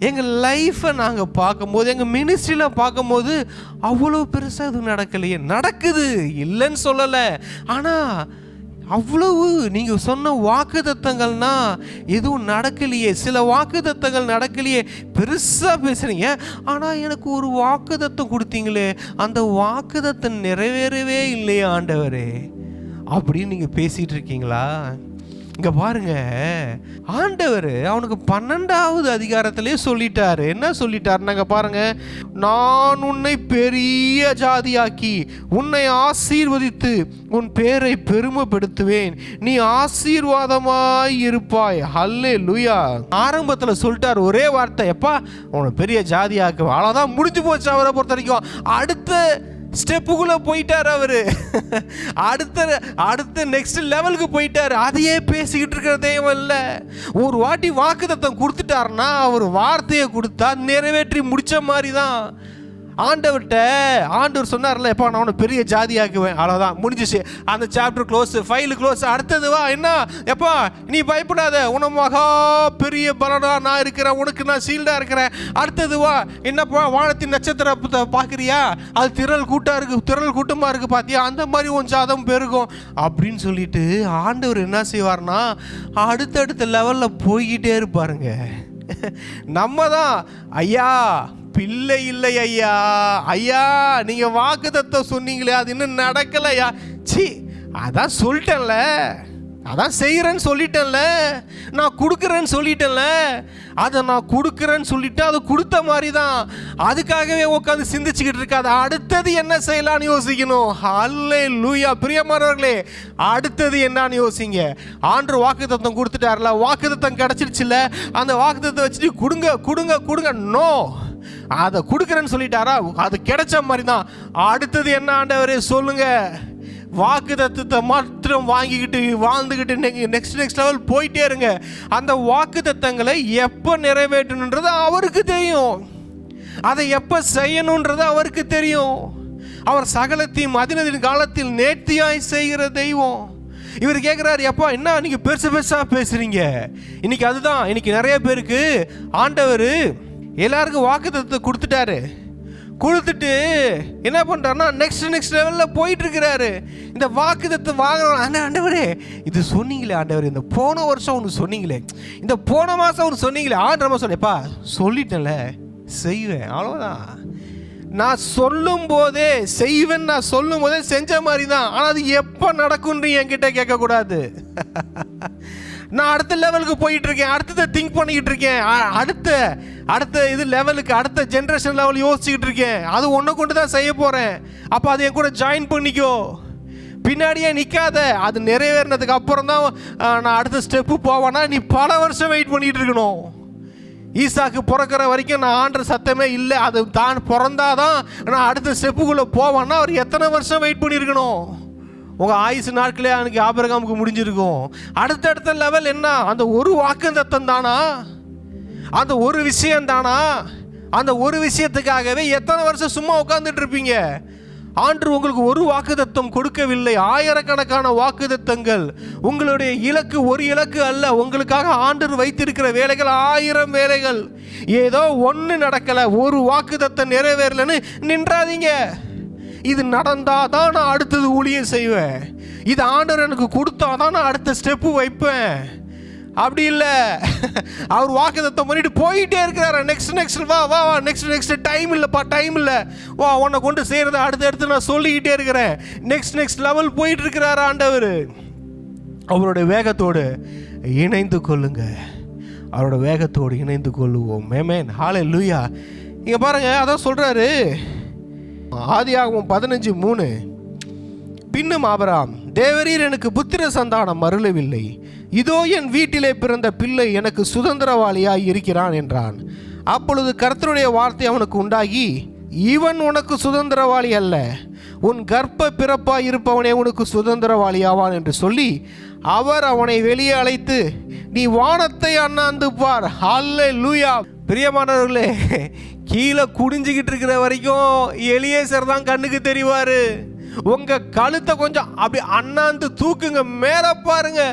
[SPEAKER 2] எங்கள் லைஃப்பை நாங்கள் பார்க்கும்போது, எங்கள் மினிஸ்ட்ரியில் பார்க்கும்போது அவ்வளோ பெருசாக எதுவும் நடக்கலையே. நடக்குது, இல்லைன்னு சொல்லலை, ஆனால் அவ்வளவு நீங்கள் சொன்ன வாக்குத்தத்தங்கள்னா எதுவும் நடக்கலையே, சில வாக்குத்தத்தங்கள் நடக்கலையே, பெருசாக பேசுகிறீங்க, ஆனால் எனக்கு ஒரு வாக்குத்தத்தம் கொடுத்தீங்களே, அந்த வாக்குத்தத்தம் நிறைவேறவே இல்லையே ஆண்டவரே அப்படின்னு நீங்கள் பேசிகிட்டு இருக்கீங்களா? இங்க பாருங்க, ஆண்டவர் அவனுக்கு 12வது அதிகாரத்திலே சொல்லிட்டாரு. என்ன சொல்லிட்டாருன்னாங்க பாருங்க, நான் உன்னை பெரிய ஜாதியாக்கி உன்னை ஆசீர்வதித்து உன் பேரை பெருமைப்படுத்துவேன், நீ ஆசீர்வாதமாய் இருப்பாய். ஹல்லேலூயா. ஆரம்பத்தில் சொல்லிட்டார் ஒரே வார்த்தை, எப்பா உன்னை பெரிய ஜாதியாக்கு, அவ்வளோதான், முடிஞ்சு போச்சு அவரை பொறுத்த வரைக்கும். அடுத்த ஸ்டெப்புக்குள்ள போயிட்டார் அவரு, அடுத்த நெக்ஸ்ட் லெவலுக்கு போயிட்டாரு. அதையே பேசிக்கிட்டு இருக்கிற தெய்வம் இல்லை. ஒரு வாட்டி வாக்குத்தத்தம் கொடுத்துட்டாருன்னா அவர் வார்த்தையை கொடுத்தா நிறைவேற்றி முடிச்ச மாதிரி தான். ஆண்டவர் சொன்னார்ல, எப்பா நான் உன்னை பெரிய ஜாதியாக்குவேன், அவ்வளோதான், முடிஞ்சிச்சு, அந்த சாப்டர் க்ளோஸ், ஃபைல் க்ளோஸ். அடுத்தது வா, என்ன எப்பா நீ பயப்படாத, உன மகா பெரிய பலனா நான் இருக்கிறேன், உனக்கு நான் சீல்டாக இருக்கிறேன். அடுத்தது வா, என்னப்பா வானத்தின் நட்சத்திரத்தை பார்க்குறியா, அது திரள் கூட்டமாக இருக்குது பார்த்தியா, அந்த மாதிரி உன் ஜாதம் பெருகும் அப்படின்னு சொல்லிட்டு ஆண்டவர் என்ன செய்வார்னா அடுத்தடுத்த லெவலில் போய்கிட்டே இருப்பாருங்க. நம்ம தான் ஐயா பிள்ளை இல்லை ஐயா நீங்க வாக்குத்தத்தம் சொன்னீங்களே அது இன்னும் நடக்கலையா, சி அதான் சொல்லிட்டேன்ல, அதான் செய்கிறேன்னு சொல்லிட்டேன்ல, நான் கொடுக்குறேன்னு சொல்லிட்டேன்ல, அதை நான் கொடுக்குறேன்னு சொல்லிட்டு அது கொடுத்த மாதிரி தான். அதுக்காகவே உட்காந்து சிந்திச்சுக்கிட்டு இருக்காது, அடுத்தது என்ன செய்யலான்னு யோசிக்கணும். ஹல்லேலூயா. பிரியமானவர்களே, அடுத்தது என்னன்னு யோசிங்க. ஆண்டு வாக்குத்தத்தம் கொடுத்துட்டார்ல, வாக்குத்தத்தம் கிடைச்சிருச்சுல, அந்த வாக்குத்தத்தம் வச்சுட்டு கொடுங்க. நோ, அதை கொடுக்குறேன்னு சொல்லிட்டாரா, அது கிடைச்ச மாதிரி தான். அடுத்தது என்ன ஆண்டவரே சொல்லுங்க. வாக்குத்தத்தத்தை மாத்திரம் வாங்கிக்கிட்டு வாழ்ந்துக்கிட்டு நெக்ஸ்ட் லெவல் போயிட்டே இருங்க. அந்த வாக்குத்தத்தங்களை எப்போ நிறைவேற்றணுன்றது அவருக்கு தெரியும், அதை எப்போ செய்யணுன்றது அவருக்கு தெரியும். அவர் சகலத்தையும் அதினதின் காலத்தில் நேர்த்தியாய் செய்கிற தெய்வம். இவர் கேட்குறாரு, எப்பா என்ன நீங்கள் பெருசா பேசுகிறீங்க. இன்னைக்கு அதுதான், இன்னைக்கு நிறைய பேருக்கு ஆண்டவர் எல்லாருக்கும் வாக்குத்தத்தத்தை கொடுத்துட்டாரு, கொடுத்துட்டு என்ன பண்ணுறாருன்னா நெக்ஸ்ட் லெவலில் போயிட்டு இருக்கிறாரு. இந்த வாக்குத்தத்தை வாங்கின ஆண்டவரே இது சொன்னீங்களே ஆண்டவர், இந்த போன வருஷம் ஒன்று சொன்னீங்களே, இந்த போன மாதம் ஒன்று சொன்னீங்களே, ஆண்டவரமா சொன்னேப்பா சொல்லிட்டேன்ல செய்வேன், அவ்வளோதான். நான் சொல்லும் போதே செய்வேன், நான் சொல்லும் போதே செஞ்ச மாதிரி தான். ஆனால் அது எப்போ நடக்கும்னு என்கிட்ட கேட்கக்கூடாது. நான் அடுத்த லெவலுக்கு போயிட்டு இருக்கேன், அடுத்ததை திங்க் பண்ணிக்கிட்டு இருக்கேன், அடுத்த இது லெவலுக்கு அடுத்த ஜென்ரேஷன் லெவல் யோசிச்சுக்கிட்டு இருக்கேன். அது ஒன்றை கொண்டு தான் செய்ய போகிறேன். அப்போ அதை என் கூட ஜாயின் பண்ணிக்கோ, பின்னாடியே நிற்காத. அது நிறைவேறினதுக்கு அப்புறம் தான் நான் அடுத்த ஸ்டெப்பு போவேன்னா நீ பல வருஷம் வெயிட் பண்ணிகிட்டு இருக்கணும். ஈசாக்கு பிறக்கிற வரைக்கும் நான் ஆண்ட சத்தமே இல்லை, அது தான் பிறந்தாதான் நான் அடுத்த ஸ்டெப்புக்குள்ளே போவேன்னா அவர் எத்தனை வருஷம் வெயிட் பண்ணியிருக்கணும்? உங்கள் ஆயுசு நாட்களே அன்றைக்கி ஆபிரகாமுக்கு முடிஞ்சிருக்கும். அடுத்தடுத்த லெவல் என்ன? அந்த ஒரு வாக்குத்தத்தம் தானா? அந்த ஒரு விஷயம் தானா? அந்த ஒரு விஷயத்துக்காகவே எத்தனை வருஷம் சும்மா உட்காந்துட்டு இருப்பீங்க? ஆண்டவர் உங்களுக்கு ஒரு வாக்குத்தத்தம் கொடுக்கவில்லை, ஆயிரக்கணக்கான வாக்குத்தத்தங்கள். உங்களுடைய இலக்கு ஒரு இலக்கு அல்ல, உங்களுக்காக ஆண்டவர் வைத்திருக்கிற வேலைகள் 1000 வேலைகள். ஏதோ ஒன்று நடக்கலை, ஒரு வாக்குத்தத்தம் நிறைவேறலன்னு நின்றாதீங்க. இது நடந்தாதான் நான் அடுத்தது ஊழியம் செய்வேன், இது ஆண்டவர் எனக்கு கொடுத்தாதான் நான் அடுத்த ஸ்டெப்பு வைப்பேன். அப்படி இல்லை, அவர் வாக்குத்தத்தம் பண்ணிட்டு போயிட்டே இருக்கிறாரு. நெக்ஸ்ட் வா வா வா, நெக்ஸ்ட் டைம் இல்லைப்பா, டைம் இல்லை, வா உன்னை கொண்டு செய்கிறத அடுத்து நான் சொல்லிக்கிட்டே இருக்கிறேன். நெக்ஸ்ட் லெவல் போயிட்டு இருக்கிறாரு ஆண்டவர். அவருடைய வேகத்தோடு இணைந்து கொள்ளுங்க, அவரோட வேகத்தோடு இணைந்து கொள்ளுவோம். ஆமென், ஹல்லேலூயா. இங்கே பாருங்க, அதான் சொல்கிறாரு ஆதியாகமம் 15:3, பின்னும் ஆபிரகாம், தேவரீர் எனக்கு புத்திர சந்தானம் அருளவில்லை, இதோ என் வீட்டிலே பிறந்த பிள்ளை எனக்கு சுதந்திரவாளியாய் இருக்கிறான் என்றான். அப்பொழுது கர்த்தருடைய வார்த்தை அவனுக்கு உண்டாகி, இவன் உனக்கு சுதந்திரவாளி அல்ல, உன் கர்ப்ப பிறப்பாய் இருப்பவனே உனக்கு சுதந்திரவாளியாவான் என்று சொல்லி அவர் அவனை வெளியே அழைத்து, நீ வானத்தை அண்ணாந்து பார். ஹல்லேலூயா. பிரியமானவர்களே, கீழே குடிஞ்சிக்கிட்டு இருக்கிற வரைக்கும் எலியேசர் தான் கண்ணுக்கு தெரிவார். உங்கள் கழுத்தை கொஞ்சம் அப்படி அண்ணாந்து தூக்குங்க, மேலே பாருங்க.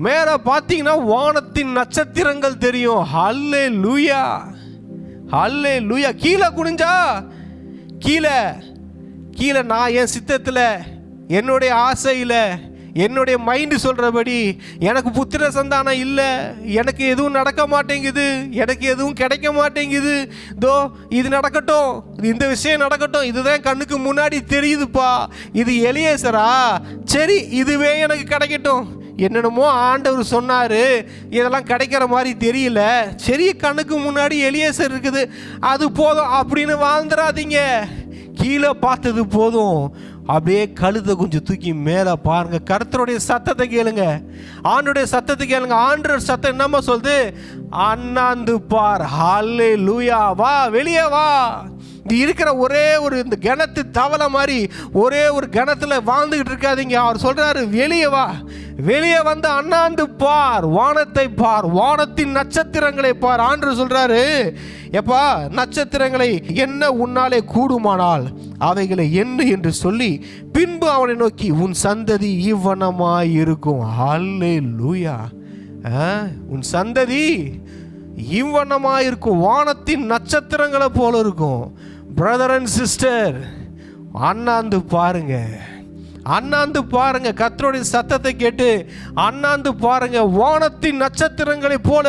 [SPEAKER 2] மேலே பார்த்தீங்கன்னா வானத்தின் நட்சத்திரங்கள் தெரியும். ஹல்லேலூயா, ஹல்லேலூயா. கீழே குனிஞ்சா கீழே நான் என் சித்தத்தில், என்னுடைய ஆசையில், என்னுடைய மைண்டு சொல்கிறபடி எனக்கு புத்திர சந்தானம் இல்லை, எனக்கு எதுவும் நடக்க மாட்டேங்குது, எனக்கு எதுவும் கிடைக்க மாட்டேங்குது, இதோ இது நடக்கட்டும், இந்த விஷயம் நடக்கட்டும், இதுதான் கண்ணுக்கு முன்னாடி தெரியுதுப்பா, இது எலியேசரா, சரி இதுவே எனக்கு கிடைக்கட்டும். என்னென்னமோ ஆண்டவர் சொன்னார், இதெல்லாம் கிடைக்கிற மாதிரி தெரியல, சரி கண்ணுக்கு முன்னாடி எலியேசர் இருக்குது, அது போதும் அப்படின்னு வாழ்ந்துடாதீங்க. கீழே பார்த்தது போதும், அப்படியே கழுத்தை கொஞ்சம் தூக்கி மேலே பாருங்க. கர்த்தருடைய சத்தத்தை கேளுங்க, ஆண்டோடைய சத்தத்தை கேளுங்க. ஆண்டவர் சத்தம் என்னமா சொல்லுது? அண்ணாந்து பார். ஹல்லேலூயா. வா, வெளியே வா. இது இருக்கிற ஒரே ஒரு இந்த கிணத்து தவளை மாதிரி ஒரே ஒரு கிணத்துல வாழ்ந்துகிட்டு இருக்காதீங்க. அவர் சொல்றாரு, வெளியே வா, வெளியே வந்து அண்ணாந்து பார், வானத்தை பார், வானத்தின் நட்சத்திரங்களை பார். ஆண்டவர் சொல்றாரு, எப்பா நட்சத்திரங்களை என்ன உன்னாலே கூடுமானால் அவைகளை எண்ணு என்று சொல்லி பின்பு அவனை நோக்கி, உன் சந்ததி இவ்வனமாய் இருக்கும். ஹல்லேலூயா. உன் சந்ததி இவ்வனமாய் இருக்கும், வானத்தின் நட்சத்திரங்களை போல இருக்கும். பிரதர் அண்ட் சிஸ்டர், அண்ணாந்து பாருங்க, அண்ணாந்து பாருங்க. கர்த்தருடைய சத்தத்தை கேட்டு அண்ணாந்து பாருங்க. வானத்தின் நட்சத்திரங்களை போல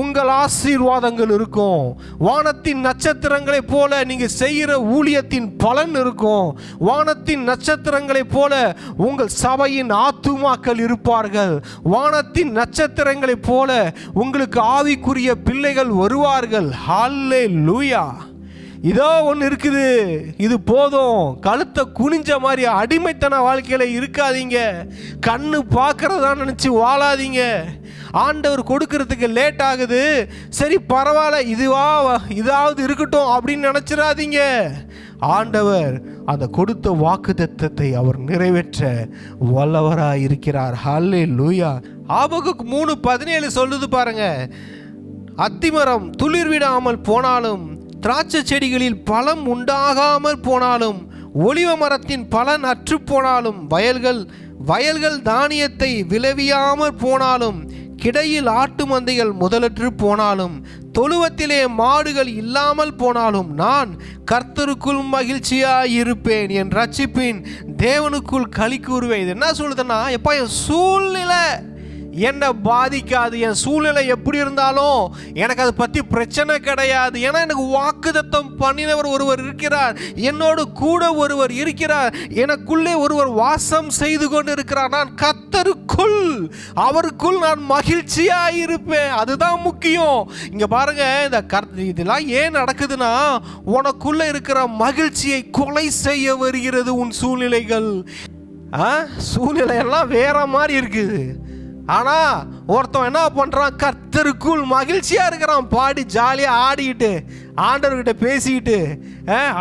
[SPEAKER 2] உங்கள் ஆசீர்வாதங்கள் இருக்கும். வானத்தின் நட்சத்திரங்களை போல நீங்க செய்கிற ஊழியத்தின் பலன் இருக்கும். வானத்தின் நட்சத்திரங்களை போல உங்கள் சபையின் ஆத்துமாக்கள் இருப்பார்கள். வானத்தின் நட்சத்திரங்களை போல உங்களுக்கு ஆவிக்குரிய பிள்ளைகள் வருவார்கள். ஹல்லேலூயா. இதோ ஒன்று இருக்குது, இது போதும். கழுத்தை குனிஞ்ச மாதிரி அடிமைத்தன வாழ்க்கையில் இருக்காதீங்க. கண்ணு பார்க்கறதா நினச்சி வாழாதீங்க. ஆண்டவர் கொடுக்கறதுக்கு லேட் ஆகுது, சரி பரவாயில்ல, இதாவது இருக்கட்டும் அப்படின்னு நினச்சிடாதீங்க. ஆண்டவர் அந்த கொடுத்த வாக்குத்தத்தத்தை அவர் நிறைவேற்ற வல்லவராக இருக்கிறார். ஹல்லேலூயா. ஆபகுக் 3:17 சொல்லுது பாருங்க, அத்திமரம் துளிர் விடாமல் போனாலும், திராட்சை செடிகளில் பழம் உண்டாகாமல் போனாலும், ஒலிவ மரத்தின் பலன் அற்று போனாலும், வயல்கள் தானியத்தை விளைவியாமல் போனாலும், கிடையில் ஆட்டு மந்தைகள் முதலற்று போனாலும், தொழுவத்திலே மாடுகள் இல்லாமல் போனாலும் நான் கர்த்தருக்குள் மகிழ்ச்சியாய் இருப்பேன், என் ரட்சிப்பின் தேவனுக்குள் களி கூறுவேன். இது என்ன சொல்லுதுன்னா, எப்பா என் சூழ்நிலை என்னை பாதிக்காது, என் சூழ்நிலை எப்படி இருந்தாலும் எனக்கு அதை பற்றி பிரச்சனை கிடையாது. ஏன்னா எனக்கு வாக்குத்தத்தம் பண்ணினவர் ஒருவர் இருக்கிறார், என்னோடு கூட ஒருவர் இருக்கிறார், எனக்குள்ளே ஒருவர் வாசம் செய்து கொண்டு இருக்கிறார். நான் கர்த்தருக்குள், அவருக்குள் நான் மகிழ்ச்சியாக இருப்பேன். அதுதான் முக்கியம். இங்கே பாருங்க, இந்த இதெல்லாம் ஏன் நடக்குதுன்னா, உனக்குள்ள இருக்கிற மகிழ்ச்சியை கொலை செய்ய வருகிறது உன் சூழ்நிலைகள். சூழ்நிலையெல்லாம் வேற மாதிரி இருக்குது. ஆனால் ஒருத்தன் என்ன பண்ணுறான், கர்த்தருக்குள் மகிழ்ச்சியாக இருக்கிறான், பாடி ஜாலியாக ஆடிக்கிட்டு ஆண்டவர்கிட்ட பேசிக்கிட்டு,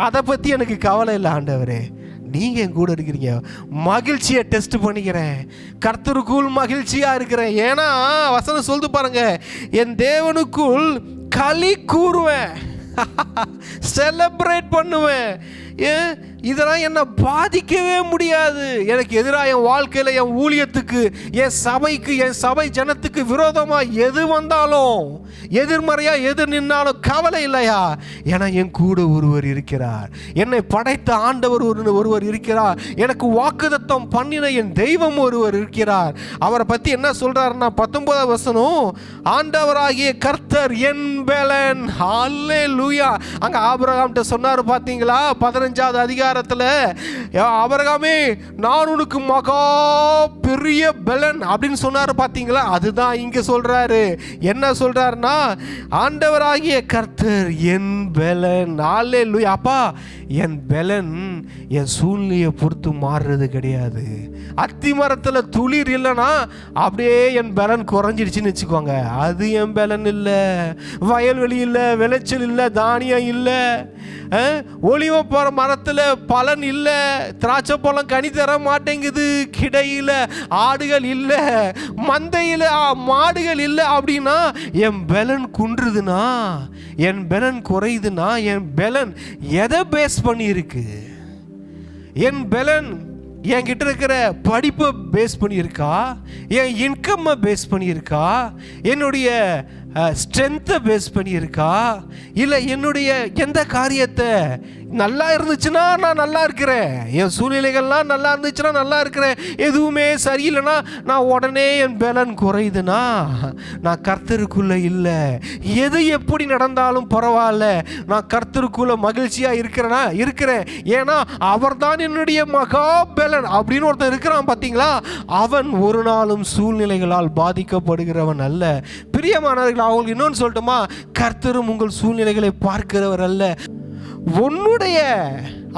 [SPEAKER 2] அதை பற்றி எனக்கு கவலை இல்லை ஆண்டவரே, நீங்கள் என் கூட இருக்கிறீங்க, மகிழ்ச்சியை டெஸ்ட் பண்ணிக்கிறேன், கர்த்தருக்குள் மகிழ்ச்சியாக இருக்கிறேன். ஏன்னா வசனம் சொல்லுது பாருங்க, என் தேவனுக்குள் களி கூறுவேன், செலிப்ரேட் பண்ணுவேன். இதெல்லாம் என்னை பாதிக்கவே முடியாது. எனக்கு எதிராக என் வாழ்க்கையில், என் ஊழியத்துக்கு, என் சபைக்கு, என் சபை ஜனத்துக்கு விரோதமாக எது வந்தாலும், எதிர்மறையாக எது நின்னாலும் கவலை இல்லையா. ஏன்னா என் கூட ஒருவர் இருக்கிறார், என்னை படைத்த ஆண்டவர் ஒருவர் இருக்கிறார், எனக்கு வாக்குத்தத்தம் பண்ணின என் தெய்வம் ஒருவர் இருக்கிறார். அவரை பற்றி என்ன சொல்கிறாருன்னா, 19ஆம் வசனம், ஆண்டவராகிய கர்த்தர் என் பெலன். ஹல்லேலூயா. அங்கே ஆபிரகாம்கிட்ட சொன்னார் பார்த்தீங்களா, 15வது அதிகாரத்தில், ஆபிரகாமே நான் உனக்கு மகா பெரிய பெலன் அப்படின்னு சொன்னார் பார்த்தீங்களா. அதுதான் இங்கே சொல்றாரு. என்ன சொல்றாருன்னா, ஆண்டவராகிய கர்த்தர் என் பெலன். ஹல்லேலூயா. அப்பா என் பெலன் என் சூழ்நிலையை பொறுத்து மாறுறது கிடையாது. அத்தி மரத்தில் துளிர் இல்லைன்னா அப்படியே என் பெலன் குறைஞ்சிடுச்சுன்னு வச்சுக்கோங்க, அது என் பெலன் இல்லை. வயல்வெளி இல்லை, விளைச்சல் இல்லை, தானியம் இல்லை, ஒலிவ மரத்தில் பலன் இல்லை, திராட்சை பழம் கனி தர மாட்டேங்குது, கிடையில ஆடுகள் இல்லை, மந்தையில் மாடுகள் இல்லை அப்படின்னா என் பெலன் குன்றுதுன்னா, என் பெலன் குறையுதுன்னா, என் பெலன் எதை பேஸ் பண்ணி இருக்கு? என் பெலன் என்கிட்ட இருக்கிற படிப்பை பேஸ் பண்ணியிருக்கா, என் இன்கம்மை பேஸ் பண்ணியிருக்கா, என்னுடைய ஸ்ட்ரென்த்தை பேஸ் பண்ணியிருக்கா, இல்லை என்னுடைய எந்த காரியத்தை நல்லா இருந்துச்சுன்னா நான் நல்லா இருக்கிறேன், என் சூழ்நிலைகள்லாம் நல்லா இருந்துச்சுன்னா நல்லா இருக்கிறேன், எதுவுமே சரியில்லைன்னா நான் உடனே என் பலன் குறையுதுன்னா நான் கர்த்தருக்குள்ளே இல்லை. எது எப்படி நடந்தாலும் பரவாயில்ல, நான் கர்த்தருக்குள்ளே மகிழ்ச்சியாக இருக்கிறேன். ஏன்னா அவர் தான் என்னுடைய மகா பலன் அப்படின்னு ஒருத்தன் இருக்கிறான் பார்த்தீங்களா. அவன் ஒரு நாளும் சூழ்நிலைகளால் பாதிக்கப்படுகிறவன் அல்ல. பிரியமானவர்கள், அவங்களுக்கு இன்னொன்று சொல்லட்டுமா, கர்த்தரும் உங்கள் சூழ்நிலைகளை பார்க்கிறவர் அல்ல. உன்னுடைய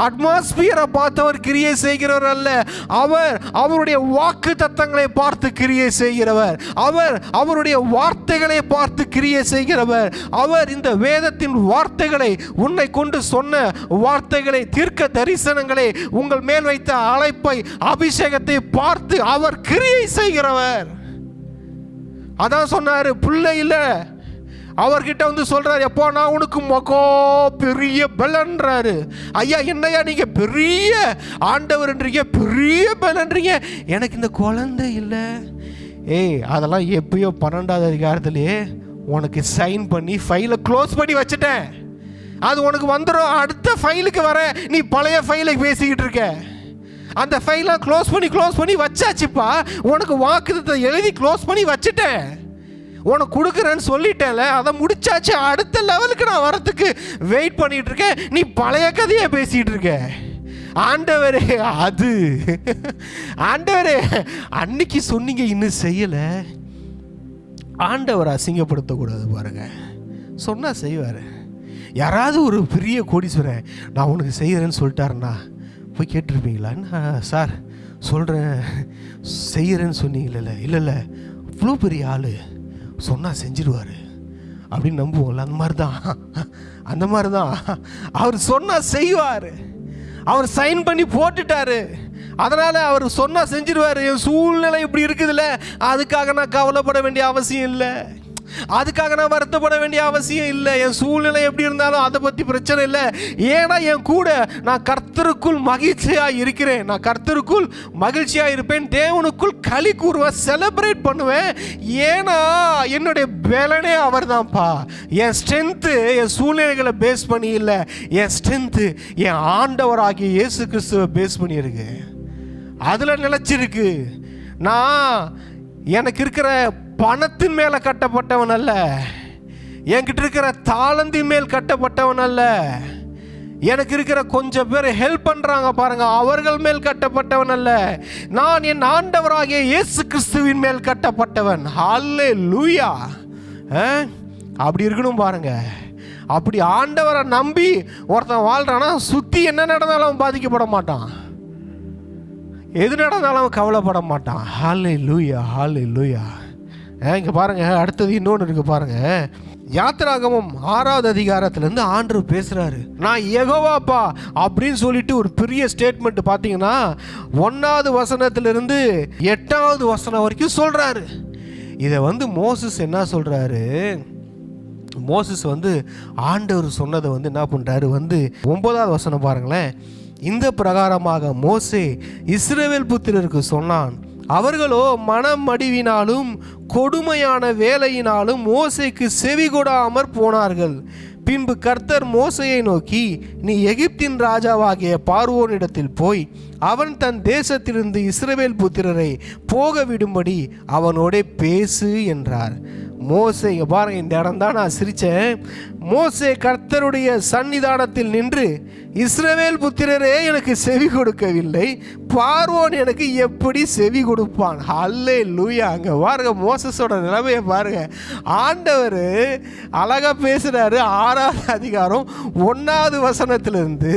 [SPEAKER 2] அட்மாஸ்பியரை பார்த்தவர் கிரியை செய்கிறவர் அல்ல. அவர் அவருடைய வாக்கு தத்தங்களை பார்த்து கிரியை செய்கிறவர். அவர் அவருடைய வார்த்தைகளை பார்த்து கிரியை செய்கிறவர். அவர் இந்த வேதத்தின் வார்த்தைகளை, உன்னை கொண்டு சொன்ன வார்த்தைகளை, தீர்க்க தரிசனங்களை, உங்கள் மேல் வைத்த அழைப்பை, அபிஷேகத்தை பார்த்து அவர் கிரியை செய்கிறவர். அதான் சொன்னாரு, பிள்ளை இல்லை, அவர்கிட்ட வந்து சொல்றாரு, எப்போ நான் உனக்கு மகா பெரிய பலன்றாரு. ஐயா என்னையா நீங்க பெரிய ஆண்டவர்ன்றீங்க, பெரிய பலன்றீங்க, எனக்கு இந்த குழந்தை இல்லை. அதெல்லாம் எப்பயோ 12வது அதிகாரத்திலே உனக்கு சைன் பண்ணி ஃபைலை க்ளோஸ் பண்ணி வச்சுட்டேன். அது உனக்கு வந்துடும். அடுத்த ஃபைலுக்கு வர நீ பழைய ஃபைலை பேசிக்கிட்டு இருக்க. அந்த ஃபைலை க்ளோஸ் பண்ணி வச்சாச்சுப்பா. உனக்கு வாக்குத்தத்தை எழுதி க்ளோஸ் பண்ணி வச்சுட்டேன். உனக்கு கொடுக்குறேன்னு சொல்லிட்டேன்ல, அதை முடிச்சாச்சு. அடுத்த லெவலுக்கு நான் வரத்துக்கு வெயிட் பண்ணிட்டு இருக்கேன். நீ பழைய கதையை பேசிகிட்டு இருக்க. ஆண்டவரே, அது ஆண்டவரே அன்னைக்கு சொன்னீங்க, இன்னும் செய்யலை. ஆண்டவரை அசிங்கப்படுத்தக்கூடாது பாருங்க. சொன்னால் செய்வார். யாராவது ஒரு பெரிய கோடீஸ்வரன் நான் உனக்கு செய்கிறேன்னு சொல்லிட்டாருன்னா போய் கேட்டிருப்பீங்களா? சார் சொல்கிறேன் செய்கிறேன்னு சொன்னீங்களே. இல்லை இவ்வளோ பெரிய ஆள் சொன்னால் செஞ்சிருவார் அப்படின்னு நம்புவோம்ல. அந்த மாதிரி தான் அவர் சொன்னால் செய்வார். அவர் சைன் பண்ணி போட்டுட்டாரு, அதனால் அவர் சொன்னால் செஞ்சிருவார். என் சூழ்நிலை இப்படி இருக்குதுல்ல, அதுக்காக நான் கவலைப்பட வேண்டிய அவசியம் இல்லை. அதுக்காக நான் வருத்தப்பட வேண்டிய அவசியம் இல்லை. என் சூழ்நிலை எப்படி இருந்தாலும் அதை பற்றி பிரச்சனை இல்லை. ஏன்னா என் கூட நான் கர்த்தருக்குள் மகிழ்ச்சியாக இருக்கிறேன். நான் கர்த்தருக்குள் மகிழ்ச்சியாக இருப்பேன். தேவனுக்குள் களி கூறுவேன், செலிப்ரேட் பண்ணுவேன். ஏன்னா என்னுடைய பலனே அவர் தான்ப்பா. என் ஸ்ட்ரென்த்து என் சூழ்நிலைகளை பேஸ் பண்ணி இல்லை. என் ஸ்ட்ரென்த்து என் ஆண்டவராகிய இயேசு கிறிஸ்துவை பேஸ் பண்ணியிருக்கு. அதில் நிலைச்சிருக்கு. நான் எனக்கு இருக்கிற பணத்தின் மேலே கட்டப்பட்டவன் அல்ல. என்கிட்ட இருக்கிற தாளந்தின் மேல் கட்டப்பட்டவன் அல்ல. எனக்கு இருக்கிற கொஞ்சம் பேர் ஹெல்ப் பண்ணுறாங்க பாருங்க, அவர்கள் மேல் கட்டப்பட்டவன் அல்ல. நான் என் ஆண்டவராகிய இயேசு கிறிஸ்துவின் மேல் கட்டப்பட்டவன். ஹல்லேலூயா. அப்படி இருக்கணும் பாருங்க. அப்படி ஆண்டவரை நம்பி ஒருத்தன் வாழ்றானா சுற்றி என்ன நடந்தாலும் பாதிக்கப்பட மாட்டான். எது நடந்தாலும் கவலைப்பட மாட்டான். ஹல்லேலூயா, ஹல்லேலூயா. இங்கே பாருங்க, அடுத்தது இன்னொன்று இருக்கு பாருங்க. யாத்திராகமம் 6வது அதிகாரத்திலேருந்து ஆண்டவர் பேசுகிறாரு. நான் யெகோவாப்பா அப்படின்னு சொல்லிட்டு ஒரு பெரிய ஸ்டேட்மெண்ட் பார்த்தீங்கன்னா 1வது வசனத்திலிருந்து 8வது வசனம் வரைக்கும் சொல்கிறாரு. இதை மோசஸ் என்ன சொல்கிறாரு? மோசஸ் ஆண்டவர் சொன்னதை என்ன பண்ணுறாரு? 9வது வசனம் பாருங்களேன். இந்த பிரகாரமாக மோசே இஸ்ரவேல் புத்திரருக்கு சொன்னான். அவர்களோ மனம் மடிவினாலும் கொடுமையான வேலையினாலும் மோசேக்கு செவி கொடாமற் போனார்கள். பின்பு கர்த்தர் மோசையை நோக்கி, நீ எகிப்தின் ராஜாவாகிய பார்வோனிடத்தில் போய் அவன் தன் தேசத்திலிருந்து இஸ்ரவேல் புத்திரரை போக விடும்படி அவனோட பேசு என்றார். மோசே, பாருங்க, இந்த இடம் தான் நான் சிரித்தேன். மோசே கர்த்தருடைய சன்னிதானத்தில் நின்று, இஸ்ரவேல் புத்திரரே எனக்கு செவி கொடுக்கவில்லை, பார்வோன் எனக்கு எப்படி செவி கொடுப்பான்? ஹல்லேலூயா. அங்கே பாருங்க மோசஸோட நிலைமையை பாருங்க. ஆண்டவர் அழகாக பேசுகிறாரு. 6வது அதிகாரம் 1வது வசனத்திலிருந்து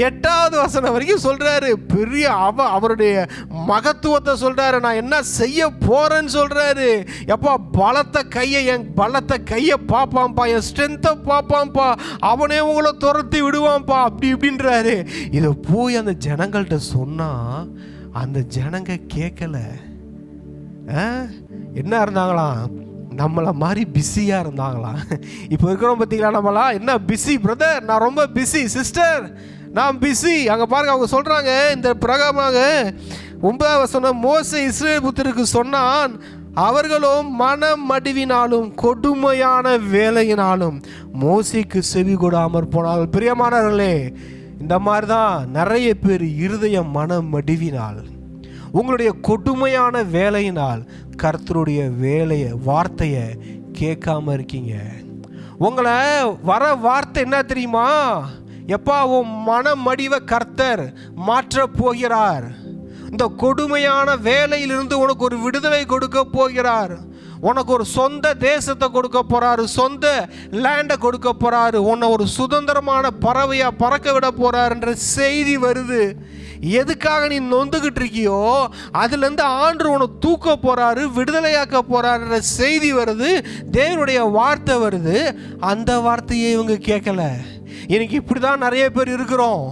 [SPEAKER 2] 8வது வசனம் வரைக்கும் சொல்கிறாரு. பெரிய அவருடைய மகத்துவத்தை சொல்கிறாரு. நான் என்ன செய்ய போகிறேன்னு சொல்கிறாரு. எப்பா என் பலத்தை கையை பார்ப்பான்ப்பா, என் ஸ்ட்ரென்த்தை பார்ப்பான்ப்பா, அவனே உங்களை துரத்தி விடுவான்ப்பா, அப்படி இப்படின்றாரு. இதை போய் அந்த ஜனங்கள்கிட்ட சொன்னா அந்த ஜனங்க கேட்கல. என்ன இருந்தாங்களாம்? நம்மளை மாதிரி பிஸியாக இருந்தாங்களாம். இப்போ இருக்கிறோம் பார்த்தீங்களா, நம்மளாம் என்ன பிஸி பிரதர், நான் ரொம்ப பிஸி சிஸ்டர், நான் பிஸி. அங்கே பாருங்க, அவங்க சொல்கிறாங்க இந்த பிரகாரமாக 9வது வசனம், மோசே இஸ்ரவேல் புத்திரருக்கு சொன்னான். அவர்களும் மனம் மடிவினாலும் கொடுமையான வேலையினாலும் மோசேக்கு செவி கொடாமற் போனார்கள். பிரியமானவர்களே, இந்த மாதிரி தான் நிறைய பேர் இருதயம் மனம் மடிவினால், உங்களுடைய கொடுமையான வேலையினால் கர்த்தருடைய வார்த்தையை கேட்காம இருக்கீங்க. உங்களை வர வார்த்தை என்ன தெரியுமா? எப்பா உன் மனம் மடிவை கர்த்தர் மாற்ற போகிறார். இந்த கொடுமையான வேலையிலிருந்து உனக்கு ஒரு விடுதலை கொடுக்க போகிறார். உனக்கு ஒரு சொந்த தேசத்தை கொடுக்க போறாரு, சொந்த லேண்டை கொடுக்க போறாரு, உன்னை ஒரு சுதந்திரமான பறவையா பறக்க விட போறாருன்ற செய்தி வருது. எதுக்காக நீ நொந்துகிட்டு இருக்கியோ அதுலேருந்து ஆண்டு உன்னை தூக்க போறாரு, விடுதலையாக்க போறாருன்ற செய்தி வருது. தேவனுடைய வார்த்தை வருது. அந்த வார்த்தையை இவங்க கேட்கல. இன்னைக்கு இப்படி தான் நிறைய பேர் இருக்கிறோம்.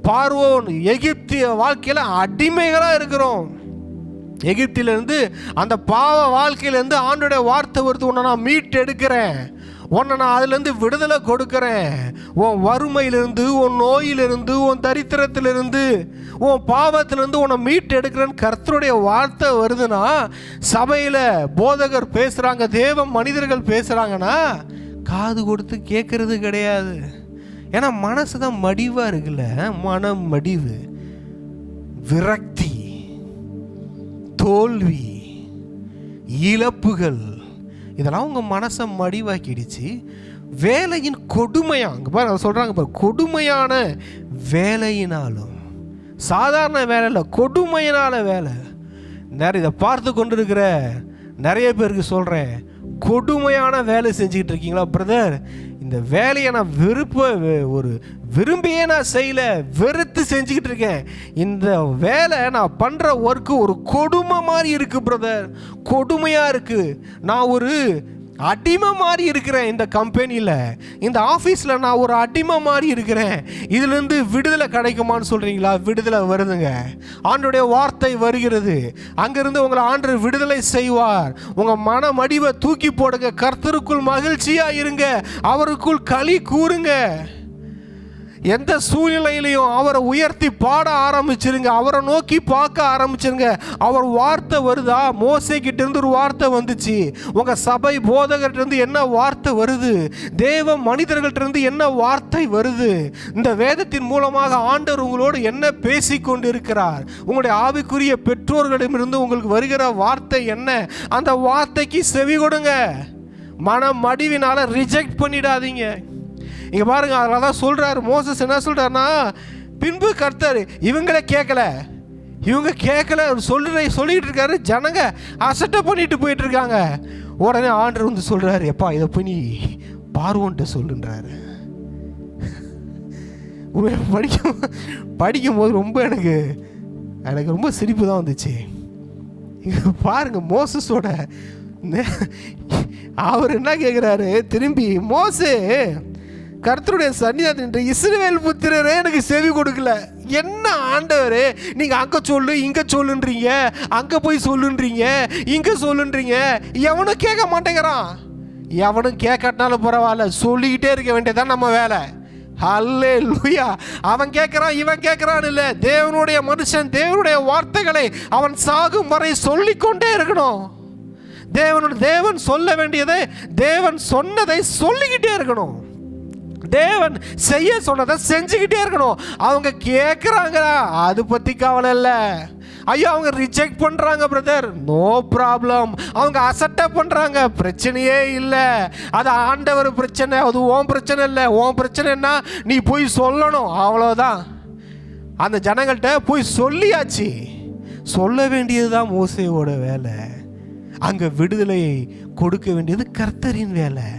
[SPEAKER 2] பார்வோன் எகிப்திய வாழ்க்கையில் அடிமைகளாக இருக்கிறோம். எகிப்திலிருந்து அந்த பாவ வாழ்க்கையிலேருந்து ஆண்டோடைய வார்த்தை வருது. உன்னை நான் மீட் எடுக்கிறேன், உன்னை நான் அதுலேருந்து விடுதலை கொடுக்குறேன். உன் வறுமையிலிருந்து, உன் நோயிலிருந்து, உன் தரித்திரத்திலிருந்து, உன் பாவத்திலிருந்து உன்னை மீட் எடுக்கிறேன்னு கர்த்தருடைய வார்த்தை வருதுன்னா, சபையில் போதகர் பேசுகிறாங்க, தேவ மனிதர்கள் பேசுகிறாங்கன்னா காது கொடுத்து கேட்கறது கிடையாது. ஏன்னா மனசு தான் மடிவாக இருக்குல்ல. மனம் மடிவு, விரக்தி, தோல்வி, இழப்புகள், இதெல்லாம் உங்கள் மனசை மடிவாக்கிடுச்சு. வேலையின் கொடுமையாக, அங்கே பாருங்க சொல்கிறாங்க பாரு, கொடுமையான வேலையினாலும், சாதாரண வேலை இல்லை, கொடுமையினால வேலை. நிறைய இதை பார்த்து கொண்டு இருக்கிற நிறைய பேருக்கு சொல்கிறேன், கொடுமையான வேலை செஞ்சுக்கிட்டு இருக்கீங்களா பிரதர்? இந்த வேலையை நான் விரும்பியே நான் செய்யலை, வெறுத்து செஞ்சுக்கிட்டு இருக்கேன். இந்த வேலை நான் பண்ணுற ஒர்க்கு ஒரு கொடுமை மாதிரி இருக்குது பிரதர், கொடுமையாக இருக்குது. நான் ஒரு அடிமை மாதிரி இருக்கிறேன், இந்த கம்பெனியில், இந்த ஆஃபீஸில் நான் ஒரு அடிமை மாதிரி இருக்கிறேன், இதுலேருந்து விடுதலை கிடைக்குமான்னு சொல்கிறீங்களா? விடுதலை வருதுங்க. ஆண்டவருடைய வார்த்தை வருகிறது. அங்கேருந்து உங்களை ஆண்டவர் விடுதலை செய்வார். உங்கள் மன மடிவை தூக்கி போடுங்க. கர்த்தருக்குள் மகிழ்ச்சியாக இருங்க. அவருக்குள் களி கூறுங்க. எந்த சூழ்நிலையிலையும் அவரை உயர்த்தி பாட ஆரம்பிச்சிருங்க. அவரை நோக்கி பார்க்க ஆரம்பிச்சிருங்க. அவர் வார்த்தை வருதா? மோசே கிட்ட இருந்து ஒரு வார்த்தை வந்துச்சு. உங்க சபை போதகர்கிட்ட இருந்து என்ன வார்த்தை வருது? தேவ மனிதர்கள்ட்ட இருந்து என்ன வார்த்தை வருது? இந்த வேதத்தின் மூலமாக ஆண்டவர் உங்களோடு என்ன பேசி கொண்டு இருக்கிறார்? உங்களுடைய ஆவிக்குரிய பெற்றோர்களிடமிருந்து உங்களுக்கு வருகிற வார்த்தை என்ன? அந்த வார்த்தைக்கு செவி கொடுங்க. மன மடிவினால ரிஜெக்ட் பண்ணிடாதீங்க. இங்கே பாருங்க, அதனால தான் சொல்கிறார் மோசஸ். என்ன சொல்கிறாருன்னா, பின்பு கர்த்தர் இவங்களே கேட்கல, இவங்க கேட்கல சொல்லிட்டு இருக்காரு. ஜனங்க அசட்டை பண்ணிட்டு போயிட்டு இருக்காங்க. உடனே ஆண்டவர் வந்து சொல்கிறாரு, எப்பா இதை போய் நீ பார்வோன்ட்டு சொல்லுன்றாரு. படிக்கும்போது ரொம்ப எனக்கு ரொம்ப சிரிப்பு தான் வந்துச்சு. இங்கே பாருங்க, மோசஸோட அவர் என்ன கேட்குறாரு திரும்பி, மோசே கர்த்தருடைய சன்னிதானத்தில் இஸ்ரவேல் புத்திரரே எனக்கு செவி கொடுக்கல. என்ன ஆண்டவரே, நீங்கள் அங்கே சொல்லு இங்கே சொல்லுன்றீங்க, அங்கே போய் சொல்லுன்றீங்க, இங்கே சொல்லுன்றீங்க. எவனும் கேட்க மாட்டேங்கிறான். எவனும் கேட்கட்டாலும் பரவாயில்ல, சொல்லிக்கிட்டே இருக்க வேண்டியதான் நம்ம வேலை. ஹல்லேலூயா. அவன் கேட்குறான் இவன் கேட்குறான் இல்லை, தேவனுடைய மனுஷன் தேவனுடைய வார்த்தைகளை அவன் சாகும் வரை சொல்லிக்கொண்டே இருக்கணும். தேவன் சொல்ல வேண்டியதை, தேவன் சொன்னதை சொல்லிக்கிட்டே இருக்கணும். தேவன் செய்ய சொன்னதை செஞ்சுக்கிட்டே இருக்கணும். அவங்க கேட்குறாங்களா, அது பற்றி கவலை இல்லை. ஐயோ அவங்க ரிஜெக்ட் பண்ணுறாங்க பிரதர், நோ ப்ராப்ளம். அவங்க அசட்டை பண்ணுறாங்க, பிரச்சனையே இல்லை. அது ஆண்டவர் பிரச்சனை, அது உன் பிரச்சனை இல்லை. உன் பிரச்சனைன்னா நீ போய் சொல்லணும், அவ்வளோதான். அந்த ஜனங்கள்கிட்ட போய் சொல்லியாச்சு. சொல்ல வேண்டியது தான் மோசேயோட வேலை. அங்கே விடுதலையை கொடுக்க வேண்டியது கர்த்தரின் வேலை.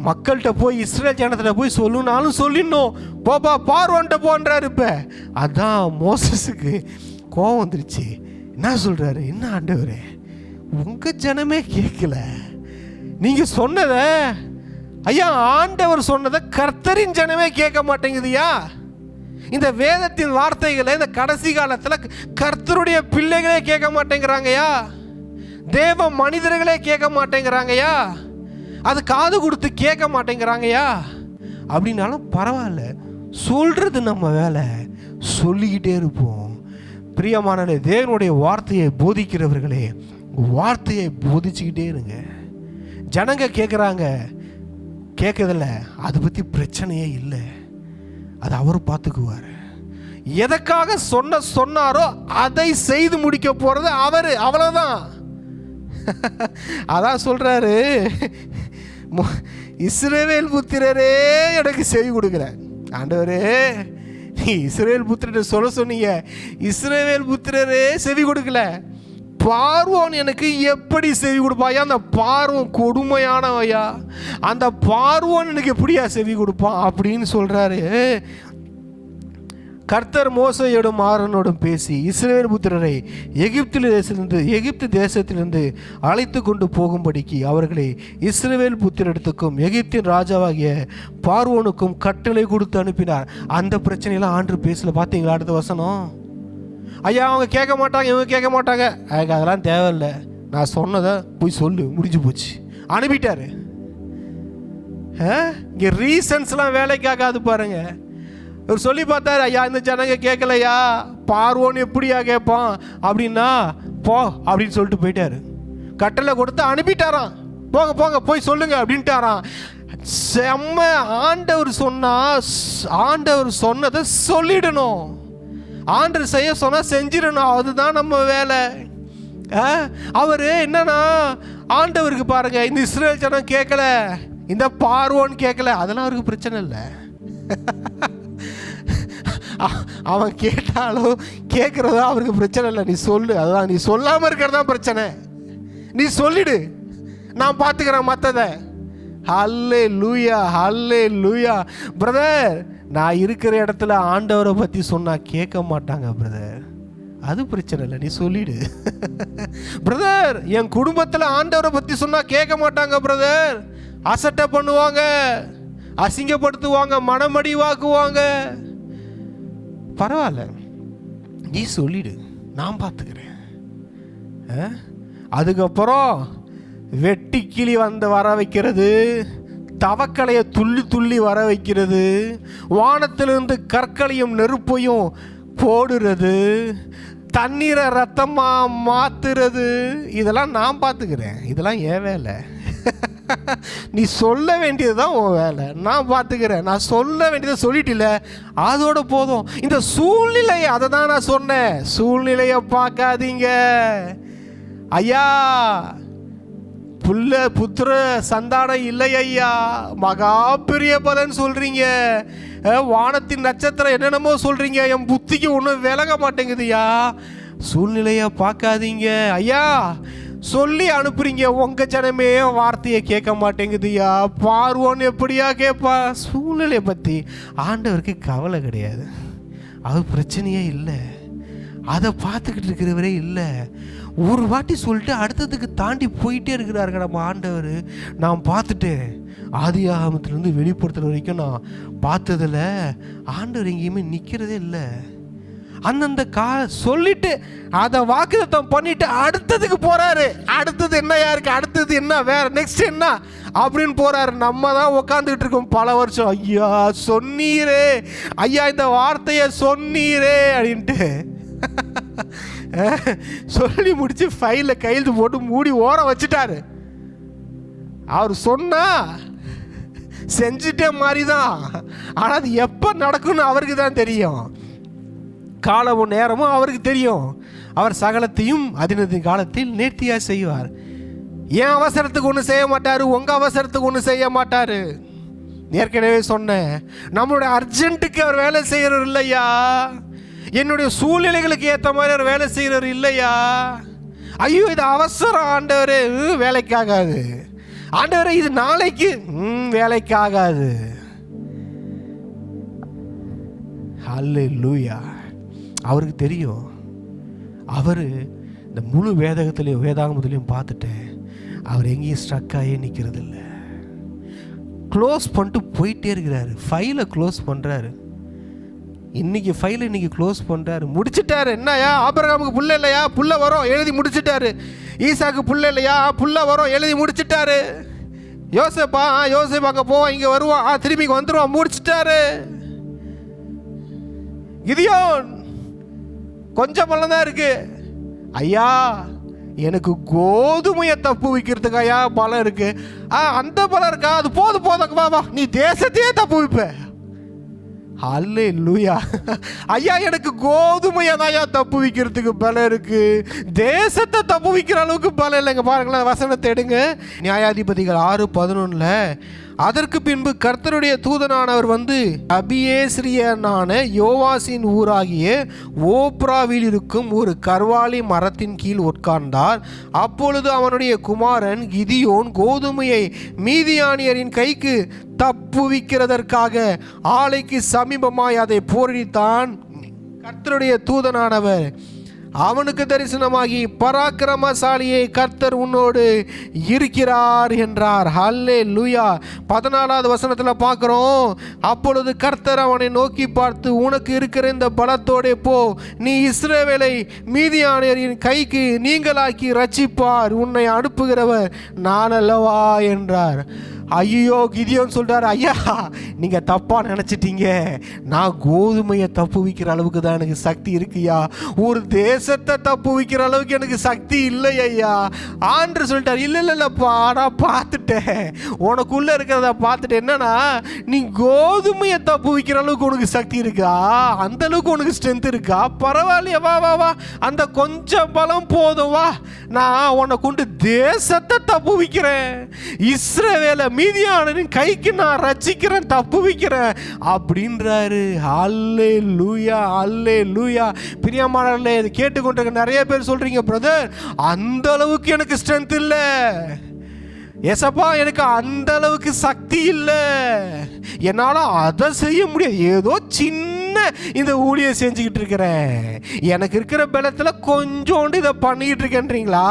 [SPEAKER 2] மக்கள்கிட்ட போய் இஸ்ரேல் ஜனத்தில் போய் சொல்லுனாலும் சொல்லிடணும். போப்பா பார்வோன்ட்ட போன்றாரு. இப்போ அதான் மோசஸுக்கு கோவம் வந்துருச்சு. என்ன சொல்கிறாரு, என்ன ஆண்டவரே உங்கள் ஜனமே கேட்கல, நீங்கள் சொன்னதை, ஐயா ஆண்டவர் சொன்னதை கர்த்தரின் ஜனமே கேட்க மாட்டேங்குதுயா. இந்த வேதத்தின் வார்த்தைகளை இந்த கடைசி காலத்தில் கர்த்தருடைய பிள்ளைகளே கேட்க மாட்டேங்கிறாங்கய்யா. தேவ மனிதர்களே கேட்க மாட்டேங்கிறாங்கய்யா. அது காது கொடுத்து கேட்க மாட்டேங்கிறாங்கய்யா. அப்படின்னாலும் பரவாயில்ல, சொல்கிறது நம்ம வேலை, சொல்லிக்கிட்டே இருப்போம். பிரியமானே, தேவனுடைய வார்த்தையை போதிக்கிறவர்களே, வார்த்தையை போதிச்சுக்கிட்டே இருங்க. ஜனங்க கேட்குறாங்க, கேட்கதில்ல, அதை பற்றி பிரச்சனையே இல்லை, அது அவர் பார்த்துக்குவார். எதற்காக சொன்னாரோ அதை செய்து முடிக்க போகிறது அவர், அவ்வளோதான். அதான் சொல்கிறாரு, இஸ்ரவேல் புத்திரரே எனக்கு செவி கொடுக்குற. ஆண்டவரே நீ இஸ்ரவேல் புத்திரரை சொல்ல சொன்னீங்க, இஸ்ரவேல் புத்திரரே செவி கொடுக்கல. பார்வோன் எனக்கு எப்படி செவி கொடுப்பாயா? அந்த பார்வோன் கொடுமையானவையா, அந்த பார்வோன் எனக்கு எப்படியா செவி கொடுப்பான் அப்படின்னு சொல்கிறாரு. கர்த்தர் மோசையோடும் ஆரோனோடும் பேசி இஸ்ரவேல் புத்திரரை எகிப்து தேசத்திலிருந்து அழைத்து கொண்டு போகும்படிக்கு அவர்களை இஸ்ரவேல் புத்திரத்துக்கும் எகிப்தின் ராஜாவாகிய பார்வோனுக்கும் கட்டளை கொடுத்து அனுப்பினார். அந்த பிரச்சனையெல்லாம் ஆண்டு பேசல. பார்த்தீங்களா அடுத்த வசனம்? ஐயா அவங்க கேட்க மாட்டாங்க, இவங்க கேட்க மாட்டாங்க, எனக்கு அதெல்லாம் தேவையில்லை, நான் சொன்னதை போய் சொல்லு, முடிஞ்சு போச்சு, அனுப்பிட்டாரு. இங்கே ரீசன்ஸ்லாம் வேலைக்காகாது பாருங்க. இவர் சொல்லி பார்த்தாரு, ஐயா இந்த ஜனங்க கேட்கலையா, பார்வோன்னு எப்படியா கேட்பான் அப்படின்னா போ அப்படின்னு சொல்லிட்டு போயிட்டாரு. கட்டளை கொடுத்து அனுப்பிட்டாராம், போங்க போங்க போய் சொல்லுங்க அப்படின்ட்டாராம். செம்ம. ஆண்டவர் சொன்னதை சொல்லிடணும். ஆண்டவர் செய்ய சொன்னால் செஞ்சிடணும், அதுதான் நம்ம வேலை. அவர் என்னன்னா, ஆண்டவருக்கு பாருங்க, இந்த இஸ்ரேல் ஜனம் கேட்கல, இந்த பார்வோன்னு கேட்கல, அதெல்லாம் அவருக்கு பிரச்சனை இல்லை. அவன் கேட்டாலும் கேட்குறதா அவருக்கு பிரச்சனை இல்லை. நீ சொல்லு, அதுதான். நீ சொல்லாமல் இருக்கிறதா பிரச்சனை. நீ சொல்லிடு, நான் பார்த்துக்கிறேன் மற்றதை. ஹல்லேலூயா, ஹல்லேலூயா. பிரதர், நான் இருக்கிற இடத்துல ஆண்டவரை பற்றி சொன்னால் கேட்க மாட்டாங்க பிரதர். அது பிரச்சனை இல்லை, நீ சொல்லிடு. பிரதர், என் குடும்பத்தில் ஆண்டவரை பற்றி சொன்னால் கேட்க மாட்டாங்க பிரதர், அசட்டை பண்ணுவாங்க, அசிங்கப்படுத்துவாங்க, மனமடிவாக்குவாங்க. பரவாயில்ல, நீ சொல்லிடு, நான் பார்த்துக்கிறேன். அதுக்கப்புறம் வெட்டி கிளி வர வைக்கிறது, தவக்கலையை துள்ளி துள்ளி வர வைக்கிறது, வானத்திலிருந்து கற்களையும் நெருப்பையும் போடுறது, தண்ணீரை ரத்தமாக மாற்றுறது, இதெல்லாம் நான் பார்த்துக்கிறேன். இதெல்லாம் என் வேலை. நீ சொல்ல வேண்டியது தான் உன் வேலை, நான் பார்த்துக்கிறேன். நான் சொல்ல வேண்டியதை சொல்லிட்டில்ல, அதோட போதும். இந்த சூழ்நிலை, அதை தான் நான் சொன்னேன், சூழ்நிலையை பார்க்காதீங்க. ஐயா, புத்திர சந்தானம் இல்லை ஐயா, மகா பெரிய பலன் சொல்றீங்க, வானத்தின் நட்சத்திரம் என்னென்னமோ சொல்றீங்க, என் புத்திக்கு ஒன்றும் விலக மாட்டேங்குதுயா. சூழ்நிலையை பார்க்காதீங்க ஐயா, சொல்லி அனுப்புறீங்க, உங்க ஜனமே வார்த்தையை கேட்க மாட்டேங்குதுயா. பார்வோன்னு எப்படியா கேட்பா? சூழ்நிலையை பற்றி ஆண்டவருக்கு கவலை கிடையாது, அது பிரச்சனையே இல்லை, அதை பார்த்துக்கிட்டு இருக்கிறவரே இல்லை. ஒரு வாட்டி சொல்லிட்டு அடுத்ததுக்கு தாண்டி போயிட்டே இருக்கிறாருங்க நம்ம ஆண்டவர். நான் பார்த்துட்டேன், ஆதி ஆகமத்திலேருந்து வெளிப்படுத்துகிற வரைக்கும் நான் பார்த்ததில் ஆண்டவர் எங்கேயுமே நிற்கிறதே இல்லை. அந்தந்த சொல்லிட்டு அதை வாக்குத்தத்தம் பண்ணிட்டு அடுத்ததுக்கு போறாரு. அடுத்தது என்ன யாருக்கு, அடுத்தது என்ன, வேற நெக்ஸ்ட் என்ன அப்படின்னு போறாரு. நம்ம தான் உட்காந்துக்கிட்டு இருக்கோம் பல வருஷம். ஐயா சொன்னீரே, ஐயா இந்த வார்த்தையை சொன்னீரே அப்படின்ட்டு சொல்லி முடிச்சு ஃபைல கையெழுத்து போட்டு மூடி ஓர வச்சுட்டாரு. அவர் சொன்னா செஞ்சுட்டே மாதிரி தான், ஆனால் அது எப்போ நடக்கும்னு அவருக்கு தான் தெரியும். காலமும் நேரமும் அவருக்கு தெரியும். அவர் சகலத்தையும் அதினது காலத்தில் நேர்த்தியாக செய்வார். என் அவசரத்துக்கு ஒன்று செய்ய மாட்டார், உங்கள் அவசரத்துக்கு ஒன்று செய்ய மாட்டார். ஏற்கனவே சொன்னேன், நம்மளுடைய அர்ஜென்ட்டுக்கு அவர் வேலை செய்கிறவர் இல்லையா, என்னுடைய சூழ்நிலைகளுக்கு ஏற்ற மாதிரி அவர் வேலை செய்கிறவர் இல்லையா. ஐயோ இது அவசரம் ஆண்டவரே, வேலைக்காகாது. ஆண்டவரே இது நாளைக்கு, வேலைக்காகாது. ஹல்லேலூயா. அவருக்கு தெரியும். அவர் இந்த முழு வேதாகமத்திலையும் பார்த்துட்டேன், அவர் எங்கேயும் ஸ்ட்ரக் ஆகி நிற்கிறது இல்லை. க்ளோஸ் பண்ணிட்டு போயிட்டே இருக்கிறாரு. ஃபைலை க்ளோஸ் பண்ணுறாரு. இன்னைக்கு ஃபைலை இன்னைக்கு க்ளோஸ் பண்ணுறாரு, முடிச்சுட்டாரு. என்னையா, ஆபிரகாமுக்கு புள்ள இல்லையா, புள்ள வரும், எழுதி முடிச்சுட்டாரு. ஈசாக்கு புள்ள இல்லையா, புள்ள வரும், எழுதி முடிச்சுட்டாரு. யோசேப்பா அங்கே போவான், இங்கே வருவான், திரும்பி வந்துடுவான், முடிச்சுட்டாரு. கிதியோன் கொஞ்சம் பலம் தான் இருக்கு. ஐயா எனக்கு கோதுமையை தப்பு வைக்கிறதுக்கு ஐயா பலம் இருக்கு. அந்த பலம் இருக்கா, அது போதும் வா, நீ தேசத்தையே தப்பு வைப்ப. ஹல்லேலூயா. ஐயா எனக்கு கோதுமையை தான் ஐயா தப்பு வைக்கிறதுக்கு பலம் இருக்கு, தேசத்தை தப்பு வைக்கிற அளவுக்கு பலம் இல்லைங்க. பாருங்களேன், வசனத்தை எடுங்க. நியாயாதிபதிகள் 6:11. அதற்கு பின்பு கர்த்தருடைய தூதனானவர் வந்து அபியேஸ்ரியனான யோவாசின் ஊராகிய ஓப்ராவில் இருக்கும் ஒரு கர்வாலி மரத்தின் கீழ் உட்கார்ந்தார். அப்பொழுது அவனுடைய குமாரன் கிதியோன் கோதுமையை மீதியானியரின் கைக்கு தப்புவிக்கிறதற்காக ஆலைக்கு சமீபமாய் அதை போரடித்தான். கர்த்தருடைய தூதனானவர் அவனுக்கு தரிசனமாகி, பராக்கிரமசாலியே, கர்த்தர் உன்னோடு இருக்கிறார் என்றார். ஹல்லேலூயா. 14வது வசனத்தில் பார்க்குறோம், அப்பொழுது கர்த்தர் அவனை நோக்கி பார்த்து, உனக்கு இருக்கிற இந்த பலத்தோடே போ, நீ இஸ்ரவேலை மீதியானியரின் கைக்கு நீங்களாக்கி ரட்சிப்பார், உன்னை அனுப்புகிறவர் நான் அல்லவா என்றார். ஐயோ கிதியோன் சொல்கிறார், ஐயா நீங்கள் தப்பாக நினச்சிட்டீங்க, நான் கோதுமையை தப்பு வைக்கிற அளவுக்கு தான் எனக்கு சக்தி இருக்குயா, ஒரு தேசத்தை தப்பு வைக்கிற அளவுக்கு எனக்கு சக்தி இல்லை ஐயா. ஆண்டவர் சொல்லிட்டார், இல்லைப்பா நான் பார்த்துட்டேன், உனக்குள்ளே இருக்கிறத பார்த்துட்டேன். என்னன்னா நீ கோதுமையை தப்பு வைக்கிற அளவுக்கு உனக்கு சக்தி இருக்கா, அந்த அளவுக்கு உனக்கு ஸ்ட்ரென்த் இருக்கா, பரவாயில்லையா, வா அந்த கொஞ்சம் பலம் போதும், வா நான் உன்னை கொண்டு தேசத்தை தப்பு வைக்கிறேன், இஸ்ரவேலை மீதியானின் கைக்கு நான் ரட்சிக்கிறேன், தப்பு வைக்கிறேன் அப்படின்றாரு. அல்லேலூயா, அல்லேலூயா. பிரியமானவர்களே, இது கேட்டுக்கொண்டிருக்க நிறைய பேர் சொல்றீங்க, பிரதர் அந்த அளவுக்கு எனக்கு ஸ்ட்ரென்த் இல்லை, ஏசப்பா எனக்கு அந்த அளவுக்கு சக்தி இல்லை, என்னால் அதை செய்ய முடியாது, ஏதோ சின்ன என்ன இந்த ஊழியம் செஞ்சுக்கிட்டு இருக்கிறேன், எனக்கு இருக்கிற பலத்தில் கொஞ்சோண்டு இதை பண்ணிக்கிட்டு இருக்கேன்றீங்களா?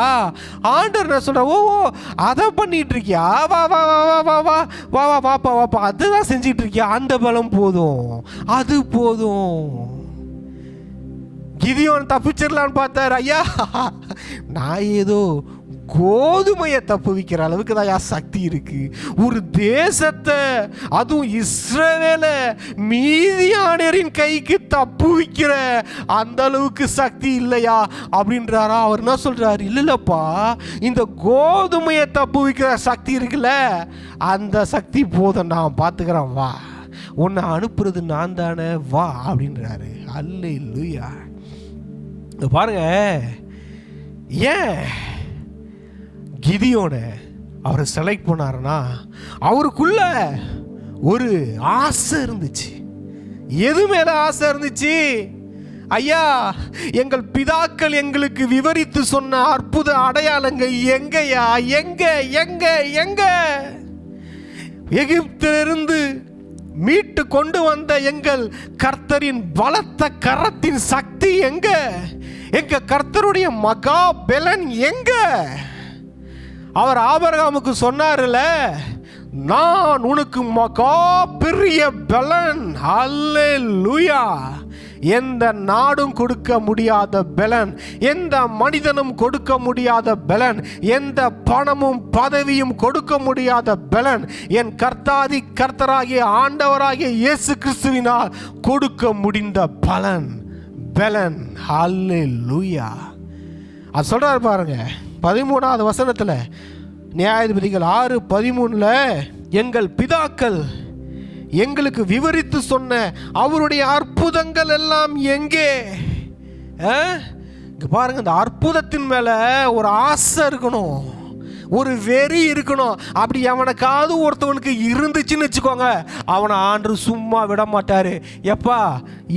[SPEAKER 2] ஆண்டவர் என்ன சொல்ற, ஓ அதை பண்ணிட்டு இருக்கியா, வா வா வா வா வா வா வா வா வாப்பா வாப்பா, அதுதான் செஞ்சுக்கிட்டு இருக்கியா, அந்த பலம் போதும், அது போதும். கிதியோன் தப்பிச்சிடலான்னு பார்த்தார். ஐயா, நான் ஏதோ கோதுமையை தப்புவிக்கிற அளவுக்கு தான் சக்தி இருக்கு. ஒரு தேசத்தை, அதுவும் இஸ்ரவேலை மீதியானியரின் கைக்கு தப்புவிக்கிற அந்த அளவுக்கு சக்தி இல்லையா அப்படின்றாரா? அவர் என்ன சொல்றாரு, இல்லப்பா, இந்த கோதுமையை தப்புவிக்கிற சக்தி இருக்குல்ல, அந்த சக்தி போதும், நான் பார்த்துக்கிறேன், வா, உன்னை அனுப்புறது நான் தானே, வா அப்படின்றாரு. அல்லேலூயா. பாருங்க, ஏன் கிதியோனை அவரை செலக்ட் பண்ணாருன்னா, அவருக்குள்ள ஒரு ஆசை இருந்துச்சு. எது மேல ஆசை இருந்துச்சு? ஐயா, எங்கள் பிதாக்கள் எங்களுக்கு விவரித்து சொன்ன அற்புத அடையாளங்கள் எங்கயா, எங்க எங்க எங்க? எகிப்திலிருந்து மீட்டு கொண்டு வந்த எங்கள் கர்த்தரின் பலத்த கரத்தின் சக்தி எங்க? எங்க கர்த்தருடைய மகா பலன் எங்க? அவர் ஆபிரகாமுக்கு சொன்னார்ல, நான் உனக்கு மகா பெரிய பலன். அல்லேலூயா. எந்த நாடும் கொடுக்க முடியாத பலன், எந்த மனிதனும் கொடுக்க முடியாத பலன், எந்த பணமும் பதவியும் கொடுக்க முடியாத பலன் என் கர்த்தாதி கர்த்தராகிய ஆண்டவராகிய இயேசு கிறிஸ்துவினால் கொடுக்க முடிந்த பலன். அல்லேலூயா. அது சொல்றாரு பாருங்க 13வது வசனத்துல, நியாயாதிபதிகள் 6:13, எங்கள் பிதாக்கள் எங்களுக்கு விவரித்து சொன்ன அவருடைய அற்புதங்கள் எல்லாம் எங்கே? இங்க பாருங்க, இந்த அற்புதத்தின் மேல ஒரு ஆசை இருக்கணும், ஒரு வெறி இருக்கணும். அப்படி எவனுக்காவது ஒருத்தவனுக்கு இருந்துச்சுன்னு வச்சுக்கோங்க, அவனை ஆண்டவர் சும்மா விட மாட்டாரு. எப்பா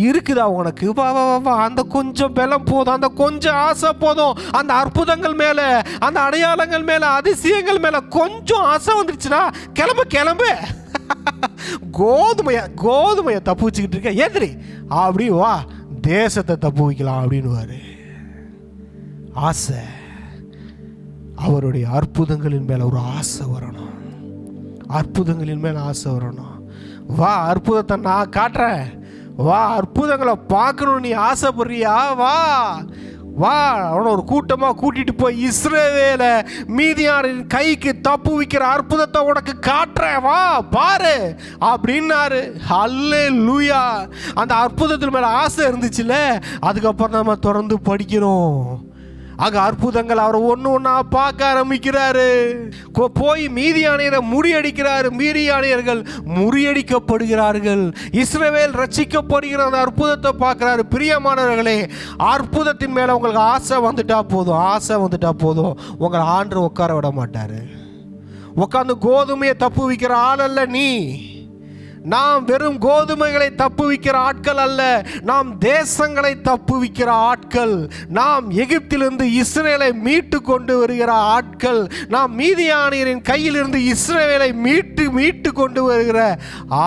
[SPEAKER 2] இருக்குதா உனக்கு, வா வா வா, அந்த கொஞ்சம் பலம் போதும், அந்த கொஞ்சம் ஆசை போதும். அந்த அற்புதங்கள் மேல, அந்த அடையாளங்கள் மேல, அதிசயங்கள் மேல கொஞ்சம் ஆசை வந்துருச்சுன்னா கிளம்பு கிளம்பு. கோதுமையை தப்பு வச்சுக்கிட்டு இருக்க, ஏந்திரி, அப்படி வா, தேசத்தை தப்பு வைக்கலாம் அப்படின்னு ஆசை. அவருடைய அற்புதங்களின் மேல ஒரு ஆசை வரணும், அற்புதங்களின் மேல ஆசை வரணும். வா, அற்புதத்தை நான் காட்டுறேன், வா, அற்புதங்களை பார்க்கணும் நீ ஆசைப்படுறியா, வா வா. அவனை ஒரு கூட்டமாக கூட்டிட்டு போய் இஸ்ரவேலை மீதியானின் கைக்கு தப்பு வைக்கிற அற்புதத்தை உனக்கு காட்டுறேன், வா பாரு அப்படின்னாரு. அல்லேலூயா. அந்த அற்புதத்தின் மேல ஆசை இருந்துச்சுல்ல, அதுக்கப்புறம் நம்ம தொடர்ந்து படிக்கிறோம். அங்க அற்புதங்கள் அவர் ஒன்று ஒன்றா பார்க்க ஆரம்பிக்கிறாரு. போய் மீதியானியரை முறியடிக்கிறாரு. மீதியானியர்கள் முறியடிக்கப்படுகிறார்கள். இஸ்ரவேல் ரட்சிக்கப்படுகிற அந்த அற்புதத்தை பார்க்கிறாரு. பிரியமானவர்களே, அற்புதத்தின் மேல உங்களுக்கு ஆசை வந்துட்டா போதும், ஆசை வந்துட்டா போதும், உங்களை ஆண்டவர் உட்கார விட மாட்டாரு. உட்காந்து கோதுமையை தப்பு வைக்கிற ஆள் அல்ல நீ. நாம் வெறும் கோதுமைகளை தப்புவிக்கிற ஆட்கள் அல்ல, நாம் தேசங்களை தப்புவிக்கிற ஆட்கள். நாம் எகிப்திலிருந்து இஸ்ரவேலை மீட்டு கொண்டு வருகிற ஆட்கள். நாம் மீதியானியரின் கையிலிருந்து இஸ்ரவேலை மீட்டு கொண்டு வருகிற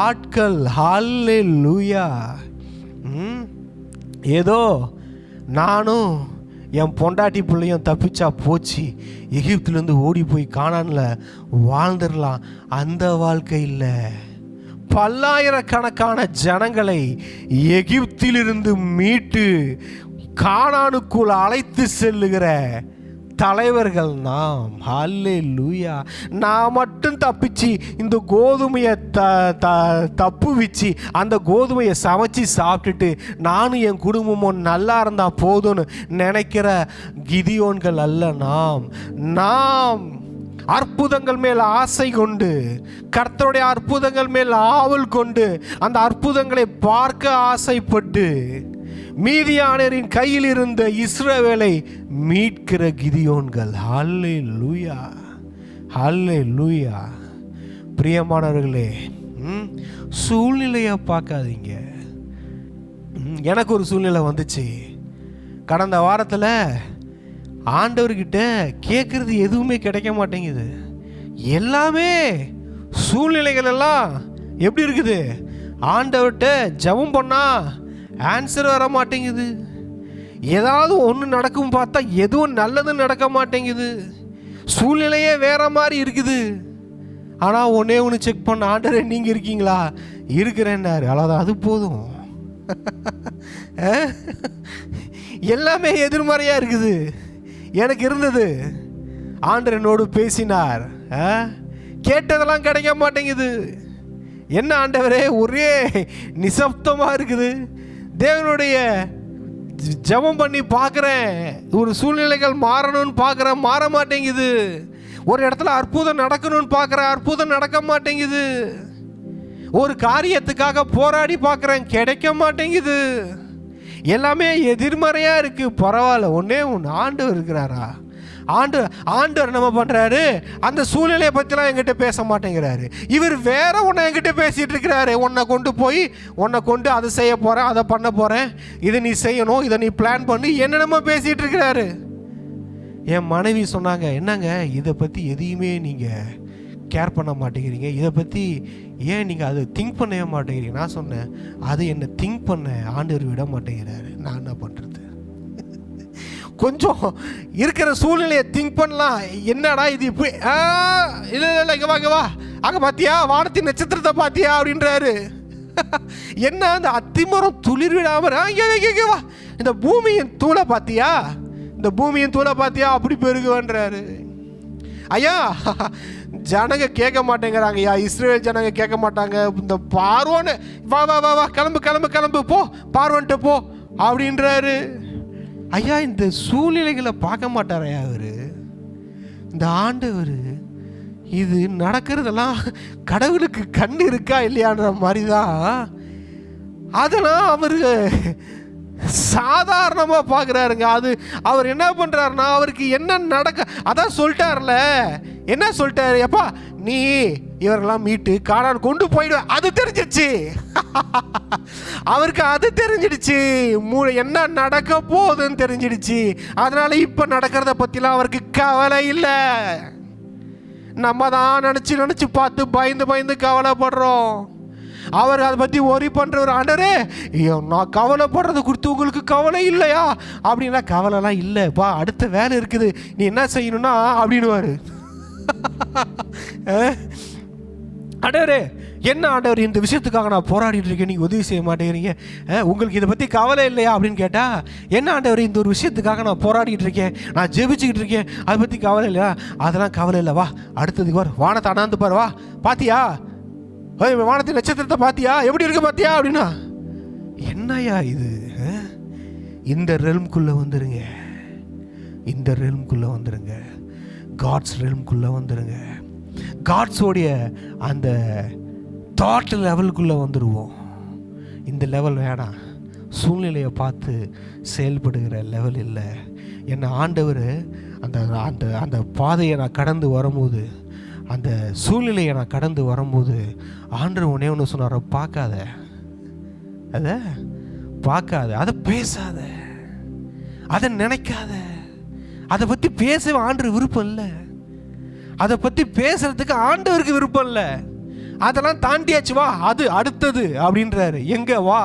[SPEAKER 2] ஆட்கள். ஹல்லேலூயா. ஏதோ நானும் என் பொண்டாட்டி பிள்ளையும் தப்பிச்சா போச்சு, எகிப்திலிருந்து ஓடி போய் கானான்ல வாழ்ந்துடலாம், அந்த வாழ்க்கை இல்லை. பல்லாயிரக்கணக்கான ஜனங்களை எகிப்திலிருந்து மீட்டு கானானுக்குள் அழைத்து செல்லுகிற தலைவர்கள் நாம். அல்லேலூயா. நான் மட்டும் தப்பிச்சு இந்த கோதுமையை தப்பு வச்சு அந்த கோதுமையை சமைச்சு சாப்பிட்டுட்டு நானும் என் குடும்பமும் நல்லா இருந்தா போதும்னு நினைக்கிற கிதியோன்கள் அல்ல நாம். நாம் அற்புதங்கள் மேல் ஆசை கொண்டு, கர்த்தருடைய அற்புதங்கள் மேல் ஆவல் கொண்டு, அந்த அற்புதங்களை பார்க்க ஆசைப்பட்டு மீதியானியரின் கையில் இருந்த இஸ்ரவேலை மீட்கிற கிதியோன்கள். ஹல்லேலூயா, ஹல்லேலூயா. பிரியமானவர்களே, சூழ்நிலையை பார்க்காதீங்க. எனக்கு ஒரு சூழ்நிலை வந்துச்சு கடந்த வாரத்தில். ஆண்டவர்கிட்ட கேட்கறது எதுவுமே கிடைக்க மாட்டேங்குது. எல்லாமே சூழ்நிலைகள் எல்லாம் எப்படி இருக்குது, ஆண்டவர்கிட்ட ஜெபம் பண்ணா ஆன்சர் வர மாட்டேங்குது. ஏதாவது ஒன்று நடக்கும் பார்த்தா எதுவும் நல்லதும் நடக்க மாட்டேங்குது. சூழ்நிலையே வேற மாதிரி இருக்குது. ஆனால் ஒன்றே ஒன்று செக் பண்ண, ஆண்டவரே நீங்கள் இருக்கீங்களா? இருக்கிறேன்னாரு. அவ்வளோதான், அது போதும். எல்லாமே எதிர்மறையாக இருக்குது. எனக்கு இருந்தது. ஆண்டவர் என்னோடு பேசினார். கேட்டதெல்லாம் கிடைக்க மாட்டேங்குது. என்ன ஆண்டவரே, ஒரே நிசப்தமாக இருக்குது. தேவனுடைய ஜெபம் பண்ணி பார்க்குறேன், ஒரு சூழ்நிலைகள் மாறணும்னு பார்க்குறேன், மாற மாட்டேங்குது. ஒரு இடத்துல அற்புதம் நடக்கணும்னு பார்க்குறேன், அற்புதம் நடக்க மாட்டேங்குது. ஒரு காரியத்துக்காக போராடி பார்க்குறேன், கிடைக்க மாட்டேங்குது. எல்லாமே எதிர்மறையாக இருக்குது. பரவாயில்ல, ஒன்றே ஒன்று, ஆண்டவர் இருக்கிறாரா? ஆண்டவர் நம்ம பண்ணுறாரு, அந்த சூழ்நிலையை பற்றிலாம் என்கிட்ட பேச மாட்டேங்கிறாரு. இவர் வேற ஒன்று என்கிட்ட பேசிகிட்டு இருக்கிறாரு. உன்னை கொண்டு அதை செய்ய போகிறேன், அதை பண்ண போகிறேன், இதை நீ செய்யணும், இதை நீ பிளான் பண்ணி என்னென்னமோ பேசிகிட்டு இருக்கிறாரு. என் மனைவி சொன்னாங்க, என்னங்க இதை பற்றி எதையுமே நீங்கள் கேர் பண்ண மாட்டேங்கிறீங்க, இதை பற்றி ஏன் நீங்கள் அதை திங்க் பண்ணவே மாட்டேங்கிறீங்க? நான் சொன்னேன், அது என்னை திங்க் பண்ண ஆண்டவர் விட மாட்டேங்கிறாரு. நான் என்ன பண்ணுறது? கொஞ்சம் இருக்கிற சூழ்நிலையை திங்க் பண்ணலாம். என்னடா இது இப்படி, இல்லை இங்கே வா அங்கே பார்த்தியா, வானத்தின் நட்சத்திரத்தை பார்த்தியா அப்படின்றாரு. என்ன அந்த அத்திமரம் துளிர் விடாம, வா இந்த பூமியின் தூளை பார்த்தியா, இந்த பூமியின் தூளை பார்த்தியா, அப்படி பெருகுவன்றாரு. ஐயா, ஜனங்க கேட்க மாட்டேங்கிறாங்க. ஐயா, இஸ்ரேல் ஜனங்க கேட்க மாட்டாங்க. இந்த பார்வோன்னு வா வா வா வா கிளம்பு கிளம்பு கிளம்பு போ, பார்வன்ட்டு போ அப்படின்றாரு. ஐயா, இந்த சூழ்நிலைகளை பார்க்க மாட்டாரையா அவரு? இந்த ஆண்டவர் இது நடக்கிறதெல்லாம் கடவுளுக்கு கண் இருக்கா இல்லையான்ற மாதிரி தான் அதெல்லாம் அவரு சாதாரணமாக பார்க்குறாருங்க. அது அவர் என்ன பண்ணுறாருன்னா, அவருக்கு என்ன நடக்க, அதான் சொல்லிட்டார்ல. என்ன சொல்லிட்டாரு? எப்பா நீ இவரெல்லாம் மீட்டு காணான் கொண்டு போயிடுவ, அது தெரிஞ்சிடுச்சு. அவருக்கு அது தெரிஞ்சிடுச்சு, என்ன நடக்க போகுதுன்னு தெரிஞ்சிடுச்சு. அதனால இப்போ நடக்கிறத பற்றிலாம் அவருக்கு கவலை இல்லை. நம்ம தான் நினச்சி பார்த்து பயந்து கவலைப்படுறோம். அவர் அதை பற்றி ஒரி பண்ணுறவர். ஆண்டவரே, நான் கவலைப்படுறது குறித்து உங்களுக்கு கவலை இல்லையா அப்படின்னா, கவலைலாம் இல்லைப்பா, அடுத்த வேலை இருக்குது, நீ என்ன செய்யணும்னா அப்படின்னுவார். ஆண்டவரே, என்ன ஆண்டவர் இந்த விஷயத்துக்காக நான் போராடிட்டு இருக்கேன், நீங்கள் உதவி செய்ய மாட்டேங்கிறீங்க, உங்களுக்கு இதை பற்றி கவலை இல்லையா அப்படின்னு கேட்டால், என்ன ஆண்டவர் இந்த ஒரு விஷயத்துக்காக நான் போராடிட்டு இருக்கேன், நான் ஜெபிச்சுக்கிட்டு இருக்கேன், அதை பற்றி கவலை இல்லையா? அதெல்லாம் கவலை இல்லை, வா அடுத்ததுக்கு வர, வானத்தை அண்ணாந்து பாரு, வா பாத்தியா வானத்தின் நட்சத்திரத்தை பார்த்தியா, எப்படி இருக்கு பார்த்தியா அப்படின்னா, என்னையா இது? இந்த ரெல்ம்குள்ளே வந்துருங்க, இந்த ரெல்ம்குள்ளே வந்துருங்க, காட்ஸ் ரெல்ம்குள்ளே வந்துருங்க. காட்ஸோடைய அந்த தாட் லெவலுக்குள்ளே வந்துடுவோம். இந்த லெவல் வேணாம், சூழ்நிலையை பார்த்து செயல்படுகிற லெவல் இல்லை. என்னை ஆண்டவர் அந்த அந்த அந்த பாதையை நான் கடந்து வரும்போது, அந்த சூழ்நிலையை நான் கடந்து வரும்போது, ஆண்டவர் ஒன்றே ஒன்று சொன்னார், பார்க்காத, அதை பார்க்காத, அதை பேசாத, அதை நினைக்காத, அதை பற்றி பேச ஆண்டவர் விருப்பம் இல்லை. அதை பற்றி பேசுறதுக்கு ஆண்டவருக்கு விருப்பம் இல்லை. அதெல்லாம் தாண்டியாச்சு, வா அது அடுத்தது அப்படின்றாரு. எங்க வா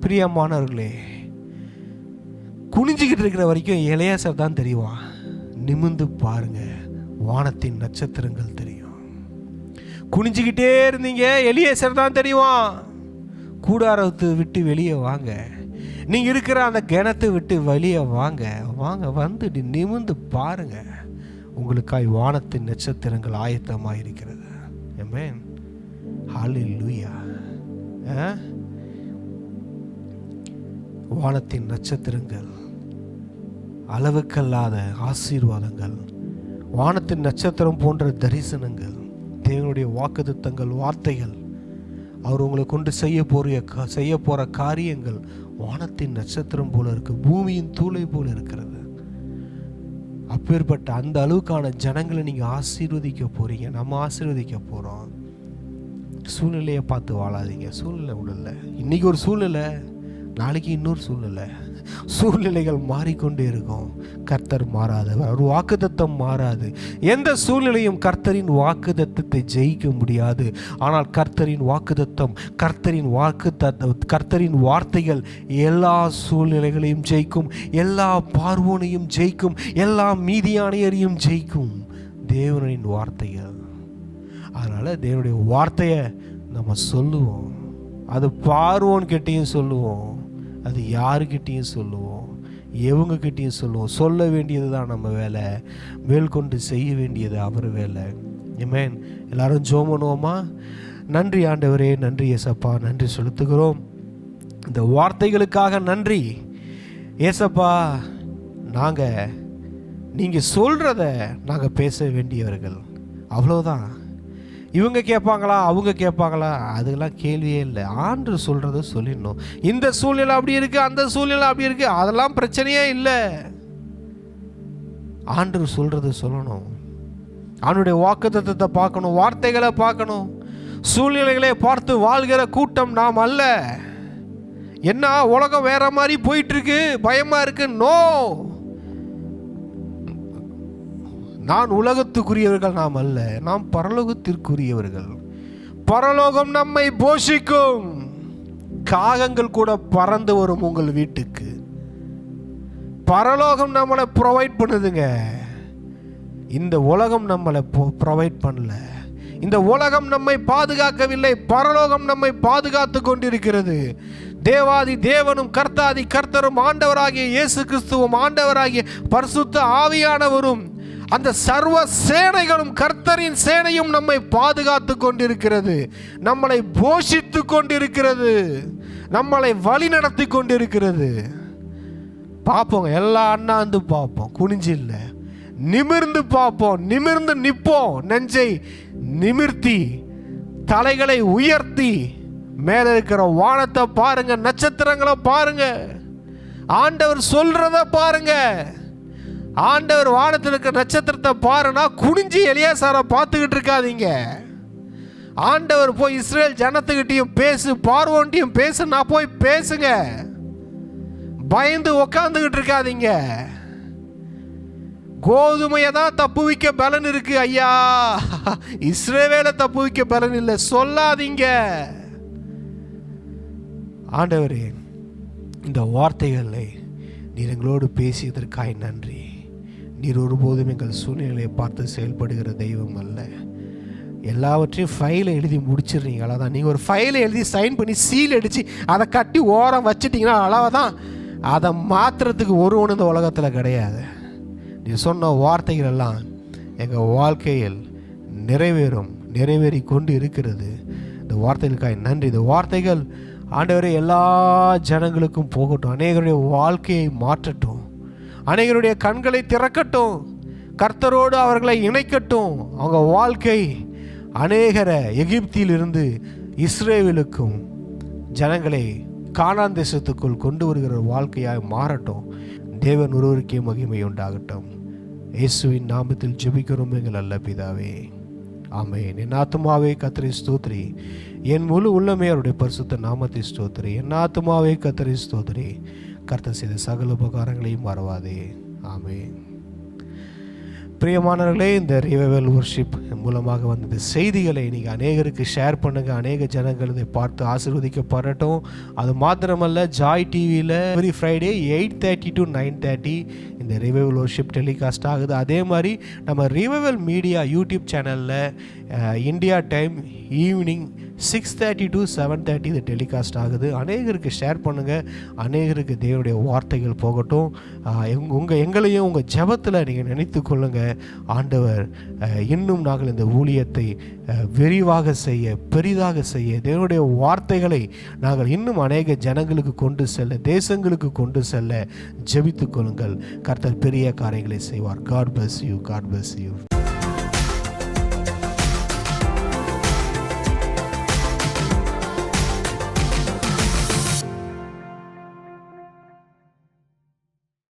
[SPEAKER 2] பிரியமானவர்களே, குனிஞ்சிக்கிட்டு இருக்கிற வரைக்கும் எலியாசர் தான் தெரியும். நிமிந்து பாருங்க, வானத்தின் நட்சத்திரங்கள் தெரியும். குனிஞ்சிக்கிட்டே இருந்தீங்க, எலியாசர் தான் தெரியும். கூடாரத்தை விட்டு வெளியே வாங்க, நீங்க இருக்கிற அந்த கிணத்தை விட்டு வெளியே வாங்க, வாங்க வந்து நிமிந்து பாருங்க, உங்களுக்காய் வானத்தின் நட்சத்திரங்கள் ஆயத்தமாக இருக்கிறது. ஆமென், ஹல்லேலூயா. வானத்தின் நட்சத்திரங்கள், அளவுக்கல்லாத ஆசீர்வாதங்கள், வானத்தின் நட்சத்திரம் போன்ற தரிசனங்கள், தேவனுடைய வாக்குத்தத்தங்கள், வார்த்தைகள், அவர் உங்களை கொண்டு செய்ய போகிற காரியங்கள் வானத்தின் நட்சத்திரம் போல இருக்கு, பூமியின் தூளை போல இருக்கிறது. அப்பேற்பட்ட அந்த அளவுக்கான ஜனங்களை நீங்கள் ஆசீர்வதிக்க போறீங்க, நம்ம ஆசீர்வதிக்க போகிறோம். சூழ்நிலையை பார்த்து வாழாதீங்க. சூழ்நிலை உடல்ல இன்னைக்கு ஒரு சூழ்நிலை, நாளைக்கு இன்னொரு சூழ்நிலைகள் மாறிக்கொண்டே இருக்கும். கர்த்தர் மாறாதவர், அவர் வாக்குத்தத்தம் மாறாது. எந்த சூழ்நிலையும் கர்த்தரின் வாக்குத்தத்தத்தை ஜெயிக்க முடியாது. ஆனால் கர்த்தரின் வாக்குத்தத்தம், கர்த்தரின் வார்த்தைகள் எல்லா சூழ்நிலைகளையும் ஜெயிக்கும், எல்லா பார்வோனையும் ஜெயிக்கும், எல்லா மீதியானியரையும் ஜெயிக்கும். தேவனின் வார்த்தைகள். அதனால் தேவனுடைய வார்த்தையை நம்ம சொல்லுவோம். அது பார்வோன்கிட்டையும் சொல்லுவோம், அது யாருக்கிட்டையும் சொல்லுவோம், எவங்கக்கிட்டையும் சொல்லுவோம். சொல்ல வேண்டியது தான் நம்ம வேலை, மேற்கொண்டு செய்ய வேண்டியது அவர் வேலை. ஆமென். எல்லாரும் ஜெபம் பண்ணுவோமா? நன்றி ஆண்டவரே, நன்றி ஏசப்பா, நன்றி செலுத்துகிறோம். இந்த வார்த்தைகளுக்காக நன்றி ஏசப்பா. நீங்கள் சொல்கிறத நாங்கள் பேச வேண்டியவர்கள், அவ்வளோதான். இவங்க கேட்பாங்களா, அவங்க கேட்பாங்களா, அதெல்லாம் கேள்வியே இல்லை. ஆண்டு சொல்கிறத சொல்லிடணும். இந்த சூழ்நிலை அப்படி இருக்குது, அந்த சூழ்நிலை அப்படி இருக்குது, அதெல்லாம் பிரச்சனையே இல்லை. ஆண்டு சொல்கிறத சொல்லணும். அவனுடைய வாக்குத்தத்தத்தை பார்க்கணும், வார்த்தைகளை பார்க்கணும். சூழ்நிலைகளை பார்த்து வாழ்கிற கூட்டம் நாம் அல்ல. என்ன உலகம் வேற மாதிரி போயிட்டு இருக்கு, பயமா இருக்கு. நோ, நான் உலகத்துக்குரியவர்கள் நாம் அல்ல, நாம் பரலோகத்திற்குரியவர்கள். பரலோகம் நம்மை போஷிக்கும். காகங்கள் கூட பறந்து வரும் உங்கள் வீட்டுக்கு. பரலோகம் நம்மளை ப்ரொவைட் பண்ணுதுங்க. இந்த உலகம் நம்மளை ப்ரொவைட் பண்ணல. இந்த உலகம் நம்மை பாதுகாக்கவில்லை, பரலோகம் நம்மை பாதுகாத்து கொண்டிருக்கிறது. தேவாதி தேவனும் கர்த்தாதி கர்த்தரும் ஆண்டவராகிய இயேசு கிறிஸ்துவும் ஆண்டவராகிய பரிசுத்த ஆவியானவரும் அந்த சர்வ சேனைகளும் கர்த்தரின் சேனையும் நம்மை பாதுகாத்து கொண்டிருக்கிறது, நம்மளை போஷித்து கொண்டிருக்கிறது, நம்மளை வழி நடத்தி கொண்டிருக்கிறது. பார்ப்போம், எல்லா அண்ணாந்து பார்ப்போம், குனிஞ்சு இல்லை, நிமிர்ந்து பார்ப்போம், நிமிர்ந்து நிற்போம். நெஞ்சை நிமிர்த்தி தலைகளை உயர்த்தி மேலே இருக்கிற வானத்தை பாருங்க, நட்சத்திரங்களை பாருங்க, ஆண்டவர் சொல்றத பாருங்க. ஆண்டவர் வானத்தில் இருக்கிற நட்சத்திரத்தை பாருன்னா குனிஞ்சி எலியாசாரை பார்த்துக்கிட்டு இருக்காதீங்க. ஆண்டவர் போய் இஸ்ரேல் ஜனத்துக்கிட்டையும் பேசு, பார்வோன்ட்டையும் பேசுனா போய் பேசுங்க. பயந்து உக்காந்துக்கிட்டு இருக்காதீங்க. கோதுமையை தான் தப்பு வைக்க பலன் இருக்கு ஐயா, இஸ்ரவேலை தப்பு வைக்க பலன் இல்லை சொல்லாதீங்க. ஆண்டவரே, இந்த வார்த்தைகளை நீர் எங்களோடு பேசியதற்காய் நன்றி. நீர் ஒருபோதும் எங்கள் சூழ்நிலையை பார்த்து செயல்படுகிற தெய்வம் அல்ல. எல்லாவற்றையும் ஃபைலை எழுதி முடிச்சிடுறீங்க, அவ்வளோதான். நீங்கள் ஒரு ஃபைலை எழுதி சைன் பண்ணி சீல் அடித்து அதை கட்டி ஓரம் வச்சுட்டிங்கன்னா அவ்வளோதான். அதை மாற்றுறதுக்கு ஒருவனும் இந்த உலகத்தில் கிடையாது. நீ சொன்ன வார்த்தைகள் எல்லாம் எங்கள் வாழ்க்கையில் நிறைவேறி கொண்டு இருக்கிறது. இந்த வார்த்தைகளுக்காக நன்றி. இந்த வார்த்தைகள் ஆண்டவரே எல்லா ஜனங்களுக்கும் போகட்டும், அநேகருடைய வாழ்க்கையை மாற்றட்டும், அநேகருடைய கண்களை திறக்கட்டும், கர்த்தரோடு அவர்களை இணைக்கட்டும். அவங்க வாழ்க்கை அநேகரை எகிப்திலிருந்து இஸ்ரேலுக்கும் ஜனங்களை கானான் தேசத்துக்குள் கொண்டு வருகிற வாழ்க்கையாக மாறட்டும். தேவன் ஒருவருக்கே மகிமை உண்டாகட்டும். இயேசுவின் நாமத்தில் ஜெபிக்கிறோம் எங்கள் நல்ல பிதாவே, ஆமென். என் ஆத்துமாவே கர்த்தரை ஸ்தோத்திரி, என் முழு உள்ளமே அவருடைய பரிசுத்த நாமத்தை ஸ்தோத்திரி. என் ஆத்துமாவே கர்த்தரை ஸ்தோத்திரி, கர்த்தர் செய்த சகல உபகாரங்களையும் மறவாதே. ஆமென். பிரியமானவர்களே, இந்த ரிவைவல் வர்ஷிப் மூலமாக வந்த இந்த செய்திகளை நீங்கள் அநேகருக்கு ஷேர் பண்ணுங்கள். அநேக ஜனங்கள் இதை பார்த்து ஆசீர்வதிக்கப்படட்டும். அது மாத்திரமல்ல, ஜாய் டிவியில் எவ்ரி ஃப்ரைடே 8:30 to 9:30 இந்த ரிவைவல் வர்ஷிப் டெலிகாஸ்ட் ஆகுது. அதே மாதிரி நம்ம ரிவைவல் மீடியா யூடியூப் சேனலில் இந்தியா டைம் ஈவினிங் 6:30 to 7:30 இது டெலிகாஸ்ட் ஆகுது. அநேகருக்கு ஷேர் பண்ணுங்கள், அநேகருக்கு தேவனுடைய வார்த்தைகள் போகட்டும். எங்களையும் உங்கள் ஜெபத்தில் நீங்கள் நினைத்து கொள்ளுங்கள். ஆண்டவர் இன்னும் நாங்கள் இந்த ஊழியத்தை விரிவாக செய்ய, பெரிதாக செய்ய, தேவனுடைய வார்த்தைகளை நாங்கள் இன்னும் அநேக ஜனங்களுக்கு கொண்டு செல்ல, தேசங்களுக்கு கொண்டு செல்ல ஜெபித்து கொள்ளுங்கள். கர்த்தர் பெரிய காரியங்களை செய்வார். God bless you. God bless you.